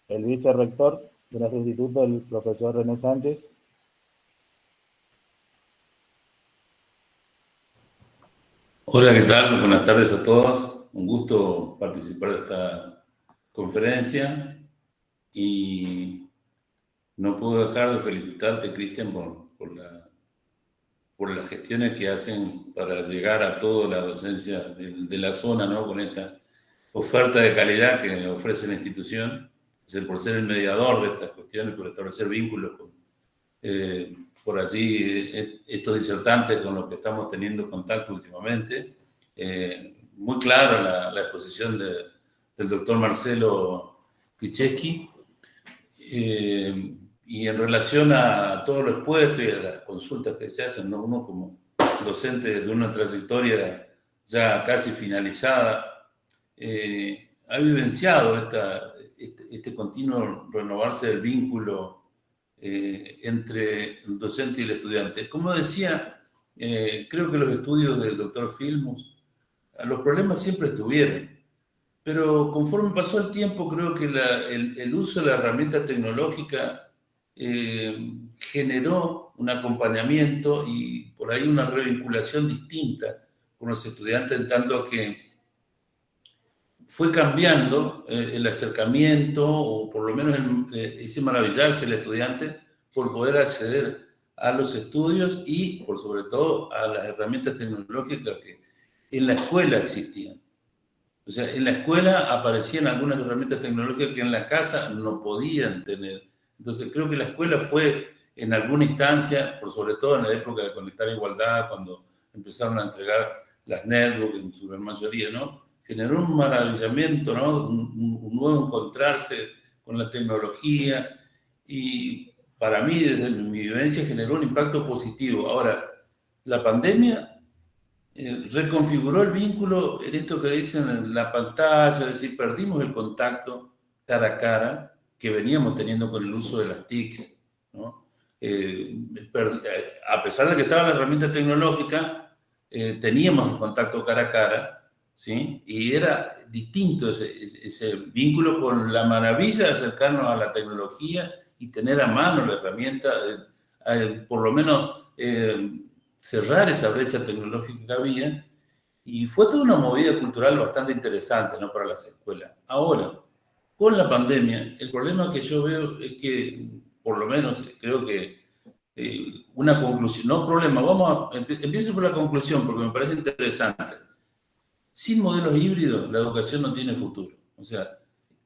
El vicerrector de nuestro instituto, el profesor René Sánchez. Hola, ¿qué tal? Buenas tardes a todos. Un gusto participar de esta conferencia y no puedo dejar de felicitarte, Cristian, por las gestiones que hacen para llegar a toda la docencia de la zona, ¿no? Con esta oferta de calidad que ofrece la institución, por ser el mediador de estas cuestiones, por establecer vínculos con, por allí, estos disertantes con los que estamos teniendo contacto últimamente. Muy claro la exposición del doctor Marcelo Picheski. Y en relación a todo lo expuesto y a las consultas que se hacen, ¿no? Uno como docente de una trayectoria ya casi finalizada, ha vivenciado este continuo renovarse del vínculo entre el docente y el estudiante. Como decía, creo que los estudios del doctor Filmus, los problemas siempre estuvieron, pero conforme pasó el tiempo, creo que el uso de la herramienta tecnológica generó un acompañamiento y por ahí una revinculación distinta con los estudiantes, en tanto que fue cambiando el acercamiento, o por lo menos hice maravillarse el estudiante por poder acceder a los estudios y, por sobre todo, a las herramientas tecnológicas que en la escuela existían. O sea, en la escuela aparecían algunas herramientas tecnológicas que en la casa no podían tener. Entonces, creo que la escuela fue, en alguna instancia, por sobre todo en la época de Conectar Igualdad, cuando empezaron a entregar las netbooks en su gran mayoría, ¿no? Generó un maravillamiento, ¿no? Un nuevo encontrarse con las tecnologías y para mí, desde mi vivencia, generó un impacto positivo. Ahora, la pandemia reconfiguró el vínculo en esto que dicen en la pantalla, es decir, perdimos el contacto cara a cara que veníamos teniendo con el uso de las TICs, ¿no? A pesar de que estaba la herramienta tecnológica, teníamos contacto cara a cara, ¿sí? Y era distinto ese vínculo con la maravilla de acercarnos a la tecnología y tener a mano la herramienta, por lo menos cerrar esa brecha tecnológica que había, y fue toda una movida cultural bastante interesante, ¿no? Para las escuelas. Ahora, con la pandemia, el problema que yo veo es que, por lo menos, creo que una conclusión, no problema, empiezo por la conclusión porque me parece interesante. Sin modelos híbridos, la educación no tiene futuro. O sea,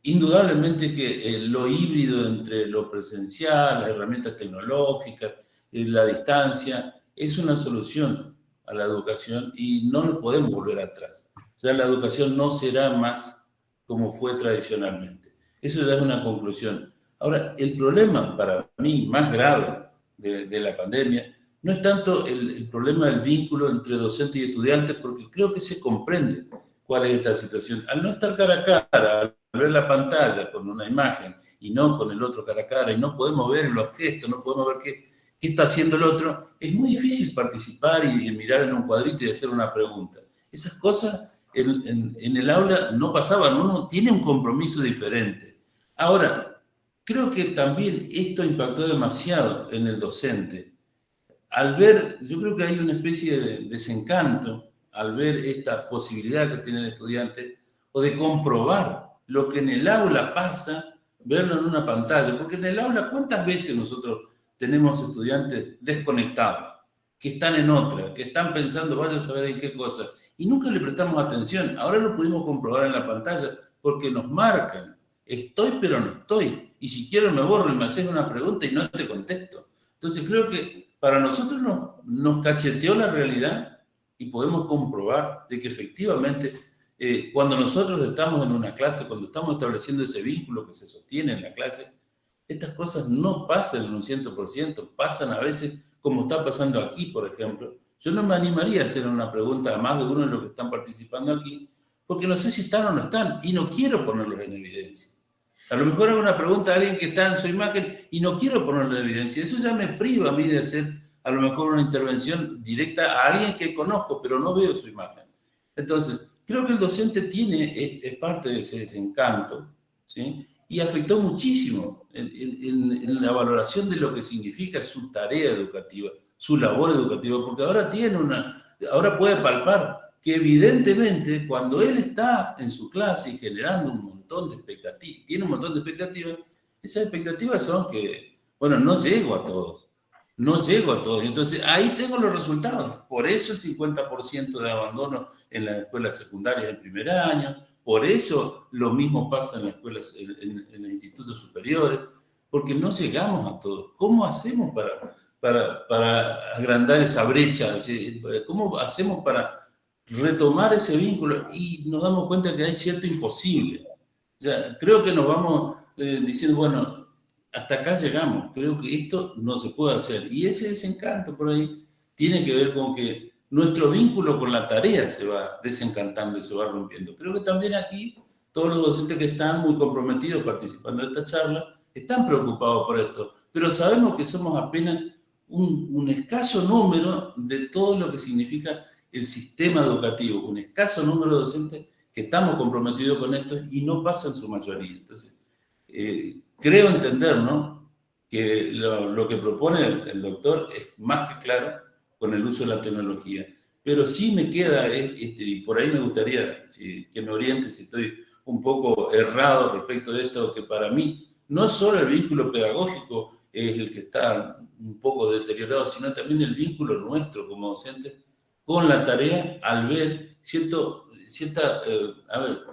indudablemente que lo híbrido entre lo presencial, las herramientas tecnológicas, la distancia, es una solución a la educación y no nos podemos volver atrás. O sea, la educación no será más como fue tradicionalmente. Eso ya es una conclusión. Ahora, el problema para mí más grave de la pandemia no es tanto el problema del vínculo entre docente y estudiante, porque creo que se comprende cuál es esta situación. Al no estar cara a cara, al ver la pantalla con una imagen y no con el otro cara a cara, y no podemos ver los gestos, no podemos ver qué está haciendo el otro, es muy difícil participar y mirar en un cuadrito y hacer una pregunta. Esas cosas en el aula no pasaban, uno tiene un compromiso diferente. Ahora, creo que también esto impactó demasiado en el docente. Al ver, yo creo que hay una especie de desencanto al ver esta posibilidad que tiene el estudiante o de comprobar lo que en el aula pasa, verlo en una pantalla. Porque en el aula, ¿cuántas veces nosotros tenemos estudiantes desconectados, que están en otra, que están pensando, vaya a saber en qué cosa, y nunca le prestamos atención? Ahora lo pudimos comprobar en la pantalla porque nos marcan. Estoy, pero no estoy. Y si quiero me borro y me haces una pregunta y no te contesto. Entonces creo que para nosotros nos cacheteó la realidad y podemos comprobar de que efectivamente cuando nosotros estamos en una clase, cuando estamos estableciendo ese vínculo que se sostiene en la clase, estas cosas no pasan en un 100%, pasan a veces como está pasando aquí, por ejemplo. Yo no me animaría a hacer una pregunta a más de uno de los que están participando aquí, porque no sé si están o no están, y no quiero ponerlos en evidencia. A lo mejor hago una pregunta a alguien que está en su imagen y no quiero ponerlo en evidencia. Eso ya me priva a mí de hacer a lo mejor una intervención directa a alguien que conozco, pero no veo su imagen. Entonces, creo que el docente es parte de ese desencanto, ¿sí? Y afectó muchísimo en la valoración de lo que significa su tarea educativa, su labor educativa, porque ahora ahora puede palpar que evidentemente cuando él está en su clase y generando un montón de expectativas, tiene un montón de expectativas, esas expectativas son que, bueno, no llego a todos. No llego a todos. Entonces, ahí tengo los resultados. Por eso el 50% de abandono en las escuelas secundarias el primer año. Por eso lo mismo pasa en las escuelas, en los institutos superiores. Porque no llegamos a todos. ¿Cómo hacemos para agrandar esa brecha? ¿Cómo hacemos para retomar ese vínculo? Y nos damos cuenta que hay cierto imposible. O sea, creo que nos vamos diciendo, bueno, hasta acá llegamos, creo que esto no se puede hacer. Y ese desencanto por ahí tiene que ver con que nuestro vínculo con la tarea se va desencantando y se va rompiendo. Creo que también aquí todos los docentes que están muy comprometidos participando de esta charla están preocupados por esto, pero sabemos que somos apenas un escaso número de todo lo que significa el sistema educativo, un escaso número de docentes que estamos comprometidos con esto y no pasa en su mayoría. Entonces, creo entender, ¿no?, que lo que propone el doctor es más que claro con el uso de la tecnología. Pero sí me queda, y por ahí me gustaría que me oriente si estoy un poco errado respecto de esto, que para mí no solo el vínculo pedagógico es el que está un poco deteriorado, sino también el vínculo nuestro como docentes con la tarea al ver cierta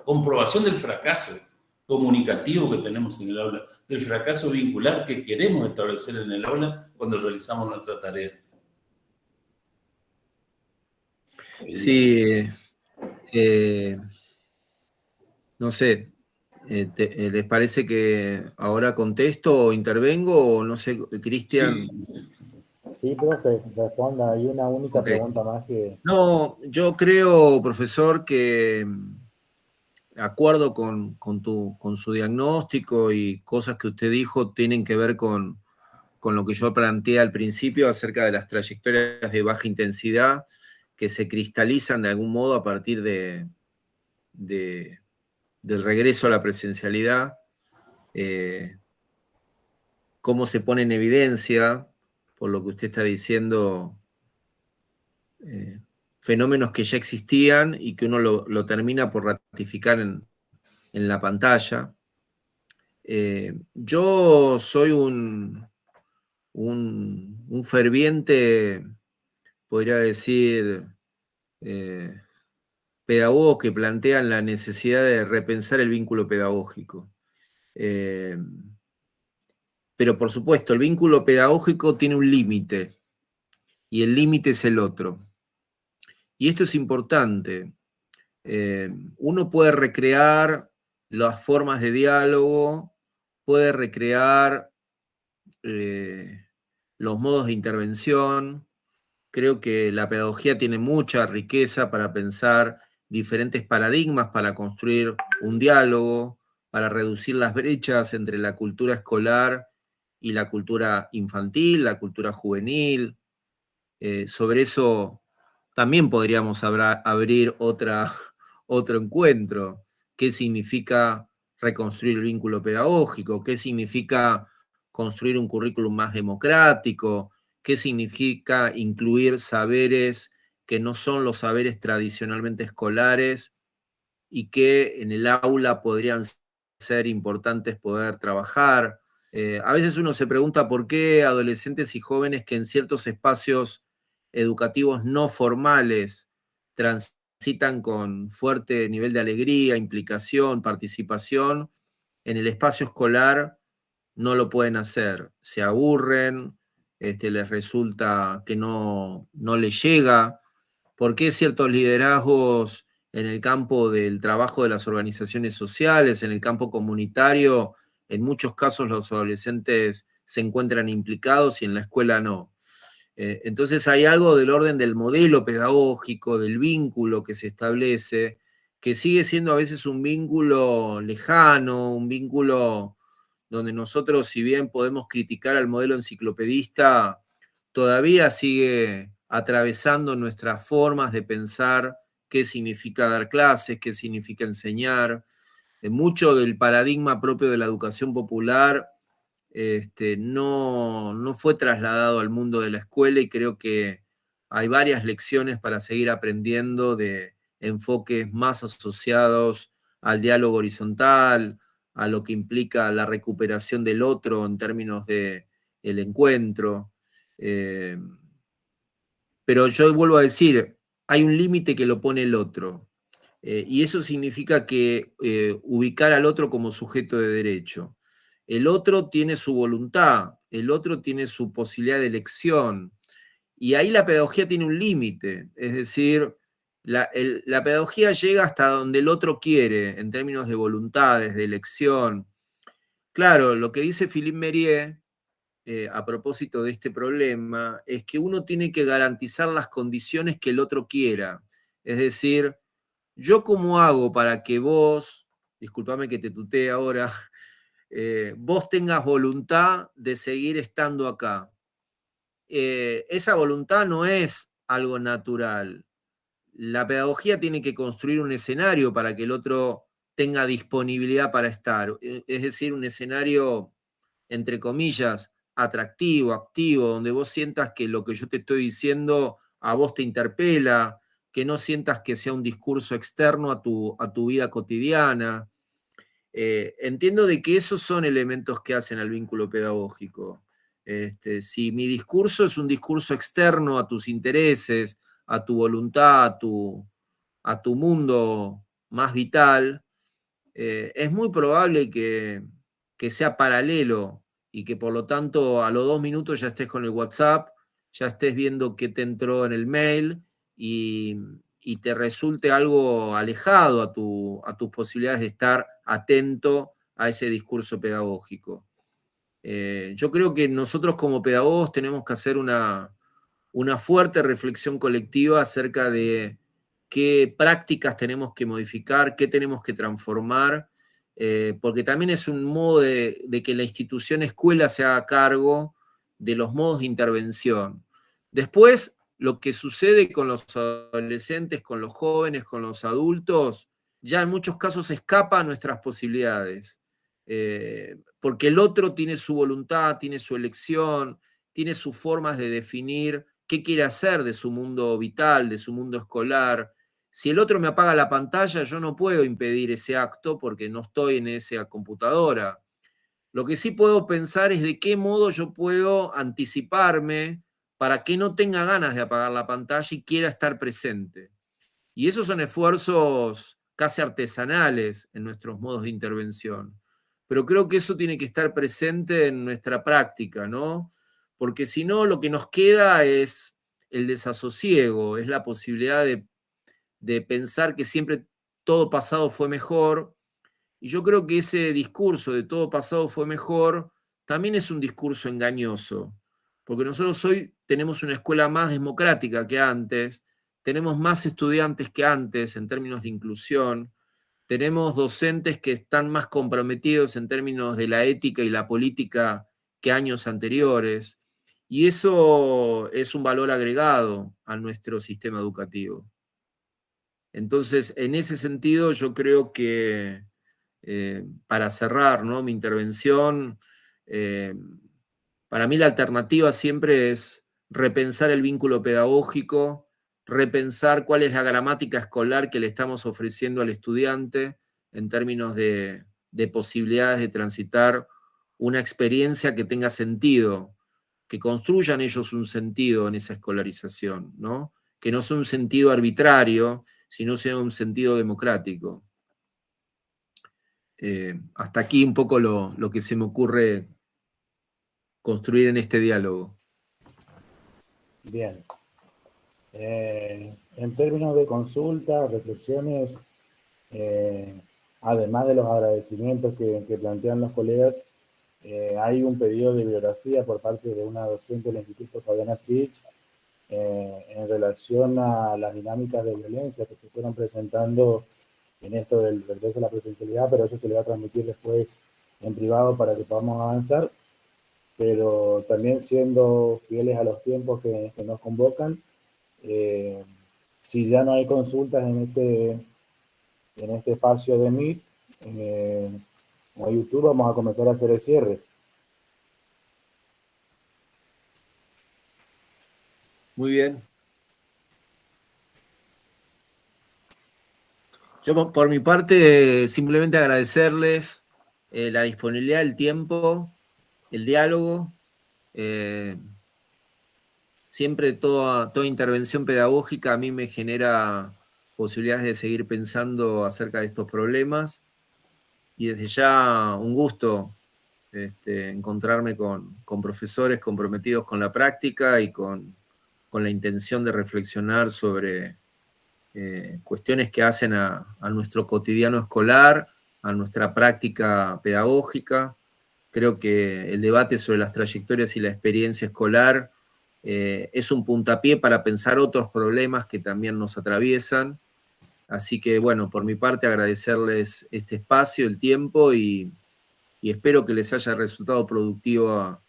comprobación del fracaso comunicativo que tenemos en el aula, del fracaso vincular que queremos establecer en el aula cuando realizamos nuestra tarea. Sí, no sé, ¿les parece que ahora contesto o intervengo? O no sé, Cristian. Sí, profe, responda. Hay una única Ok. pregunta más que... No, yo creo, profesor, que acuerdo con su diagnóstico y cosas que usted dijo tienen que ver con lo que yo planteé al principio acerca de las trayectorias de baja intensidad que se cristalizan de algún modo a partir del regreso a la presencialidad, cómo se pone en evidencia, por lo que usted está diciendo, fenómenos que ya existían y que uno lo termina por ratificar en la pantalla. Yo soy un ferviente, podría decir, pedagogo que plantean la necesidad de repensar el vínculo pedagógico. Pero por supuesto, el vínculo pedagógico tiene un límite, y el límite es el otro. Y esto es importante. Uno puede recrear las formas de diálogo, puede recrear los modos de intervención. Creo que la pedagogía tiene mucha riqueza para pensar diferentes paradigmas para construir un diálogo, para reducir las brechas entre la cultura escolar y la cultura infantil, la cultura juvenil. Sobre eso también podríamos abrir otro encuentro. ¿Qué significa reconstruir el vínculo pedagógico? ¿Qué significa construir un currículum más democrático? ¿Qué significa incluir saberes que no son los saberes tradicionalmente escolares y que en el aula podrían ser importantes poder trabajar? A veces uno se pregunta por qué adolescentes y jóvenes que en ciertos espacios educativos no formales transitan con fuerte nivel de alegría, implicación, participación, en el espacio escolar no lo pueden hacer. Se aburren, les resulta que no les llega. ¿Por qué ciertos liderazgos en el campo del trabajo de las organizaciones sociales, en el campo comunitario, en muchos casos los adolescentes se encuentran implicados y en la escuela no? Entonces hay algo del orden del modelo pedagógico, del vínculo que se establece, que sigue siendo a veces un vínculo lejano, un vínculo donde nosotros, si bien podemos criticar al modelo enciclopedista, todavía sigue atravesando nuestras formas de pensar qué significa dar clases, qué significa enseñar. Mucho del paradigma propio de la educación popular no fue trasladado al mundo de la escuela, y creo que hay varias lecciones para seguir aprendiendo de enfoques más asociados al diálogo horizontal, a lo que implica la recuperación del otro en términos del encuentro. Pero yo vuelvo a decir, hay un límite que lo pone el otro. Y eso significa que ubicar al otro como sujeto de derecho. El otro tiene su voluntad, el otro tiene su posibilidad de elección. Y ahí la pedagogía tiene un límite. Es decir, la pedagogía llega hasta donde el otro quiere, en términos de voluntades, de elección. Claro, lo que dice Philippe Mérieux, a propósito de este problema, es que uno tiene que garantizar las condiciones que el otro quiera. Es decir, ¿yo cómo hago para que vos, discúlpame que te tutee ahora, vos tengas voluntad de seguir estando acá? Esa voluntad no es algo natural. La pedagogía tiene que construir un escenario para que el otro tenga disponibilidad para estar. Es decir, un escenario, entre comillas, atractivo, activo, donde vos sientas que lo que yo te estoy diciendo a vos te interpela, que no sientas que sea un discurso externo a tu vida cotidiana. Entiendo de que esos son elementos que hacen al vínculo pedagógico. Si mi discurso es un discurso externo a tus intereses, a tu voluntad, a tu mundo más vital, es muy probable que sea paralelo y que por lo tanto a los 2 minutos ya estés con el WhatsApp, ya estés viendo qué te entró en el mail y te resulte algo alejado a tus posibilidades de estar atento a ese discurso pedagógico. Yo creo que nosotros como pedagogos tenemos que hacer una fuerte reflexión colectiva acerca de qué prácticas tenemos que modificar, qué tenemos que transformar, porque también es un modo de que la institución escuela se haga cargo de los modos de intervención. Después, lo que sucede con los adolescentes, con los jóvenes, con los adultos, ya en muchos casos escapa a nuestras posibilidades, porque el otro tiene su voluntad, tiene su elección, tiene sus formas de definir qué quiere hacer de su mundo vital, de su mundo escolar. Si el otro me apaga la pantalla, yo no puedo impedir ese acto porque no estoy en esa computadora. Lo que sí puedo pensar es de qué modo yo puedo anticiparme para que no tenga ganas de apagar la pantalla y quiera estar presente. Y esos son esfuerzos casi artesanales en nuestros modos de intervención. Pero creo que eso tiene que estar presente en nuestra práctica, ¿no? Porque si no, lo que nos queda es el desasosiego, es la posibilidad de pensar que siempre todo pasado fue mejor. Y yo creo que ese discurso de todo pasado fue mejor también es un discurso engañoso, porque nosotros hoy tenemos una escuela más democrática que antes, tenemos más estudiantes que antes en términos de inclusión, tenemos docentes que están más comprometidos en términos de la ética y la política que años anteriores, y eso es un valor agregado a nuestro sistema educativo. Entonces, en ese sentido, yo creo que para cerrar, ¿no?, mi intervención, para mí la alternativa siempre es repensar el vínculo pedagógico, repensar cuál es la gramática escolar que le estamos ofreciendo al estudiante en términos de posibilidades de transitar una experiencia que tenga sentido, que construyan ellos un sentido en esa escolarización, ¿no? Que no sea un sentido arbitrario, sino sea un sentido democrático. Hasta aquí un poco lo que se me ocurre construir en este diálogo. Bien. En términos de consultas, reflexiones, además de los agradecimientos que plantean los colegas, hay un pedido de bibliografía por parte de una docente del Instituto Fabiana Sich en relación a las dinámicas de violencia que se fueron presentando en esto del regreso a la presencialidad, pero eso se le va a transmitir después en privado para que podamos avanzar, pero también siendo fieles a los tiempos que nos convocan. Si ya no hay consultas en este espacio de Meet o YouTube, vamos a comenzar a hacer el cierre. Muy bien. Yo por mi parte simplemente agradecerles la disponibilidad del tiempo, el diálogo. Siempre toda intervención pedagógica a mí me genera posibilidades de seguir pensando acerca de estos problemas. Y desde ya un gusto encontrarme con profesores comprometidos con la práctica y con la intención de reflexionar sobre cuestiones que hacen a nuestro cotidiano escolar, a nuestra práctica pedagógica. Creo que el debate sobre las trayectorias y la experiencia escolar es un puntapié para pensar otros problemas que también nos atraviesan. Así que, bueno, por mi parte agradecerles este espacio, el tiempo y espero que les haya resultado productivo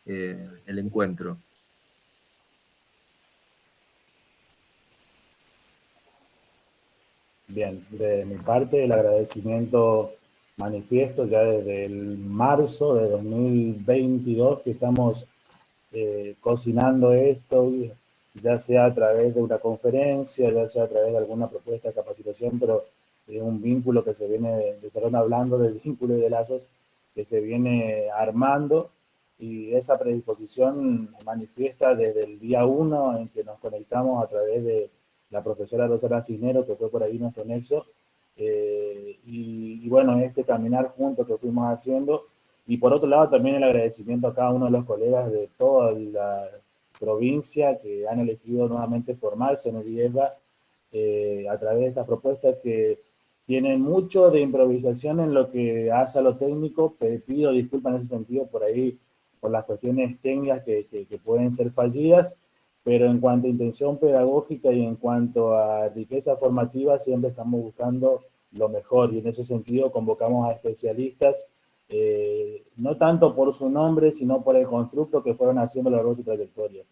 el encuentro. Bien, de mi parte el agradecimiento manifiesto ya desde el marzo de 2022 que estamos cocinando esto, ya sea a través de una conferencia, ya sea a través de alguna propuesta de capacitación, pero es un vínculo que se viene desarrollando, hablando del vínculo y de lazos que se viene armando, y esa predisposición manifiesta desde el día 1 en que nos conectamos a través de la profesora Rosana Cisneros, que fue por ahí nuestro nexo, y bueno, este caminar juntos que fuimos haciendo. Y por otro lado, también el agradecimiento a cada uno de los colegas de toda la provincia que han elegido nuevamente formarse en el IESBA a través de estas propuestas que tienen mucho de improvisación en lo que hace a lo técnico. Pido disculpas en ese sentido por ahí, por las cuestiones técnicas que pueden ser fallidas, pero en cuanto a intención pedagógica y en cuanto a riqueza formativa, siempre estamos buscando lo mejor, y en ese sentido convocamos a especialistas, no tanto por su nombre, sino por el constructo que fueron haciendo a lo largo de su trayectoria.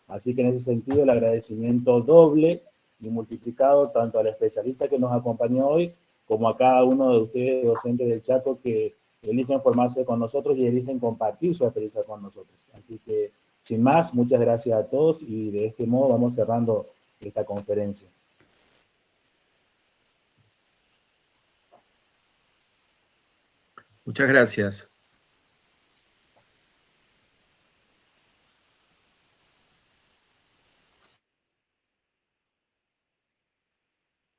Así que en ese sentido el agradecimiento doble y multiplicado tanto al especialista que nos acompañó hoy, como a cada uno de ustedes, docentes del Chaco, que eligen formarse con nosotros y eligen compartir su experiencia con nosotros. Así que, sin más, muchas gracias a todos, y de este modo vamos cerrando esta conferencia. Muchas gracias.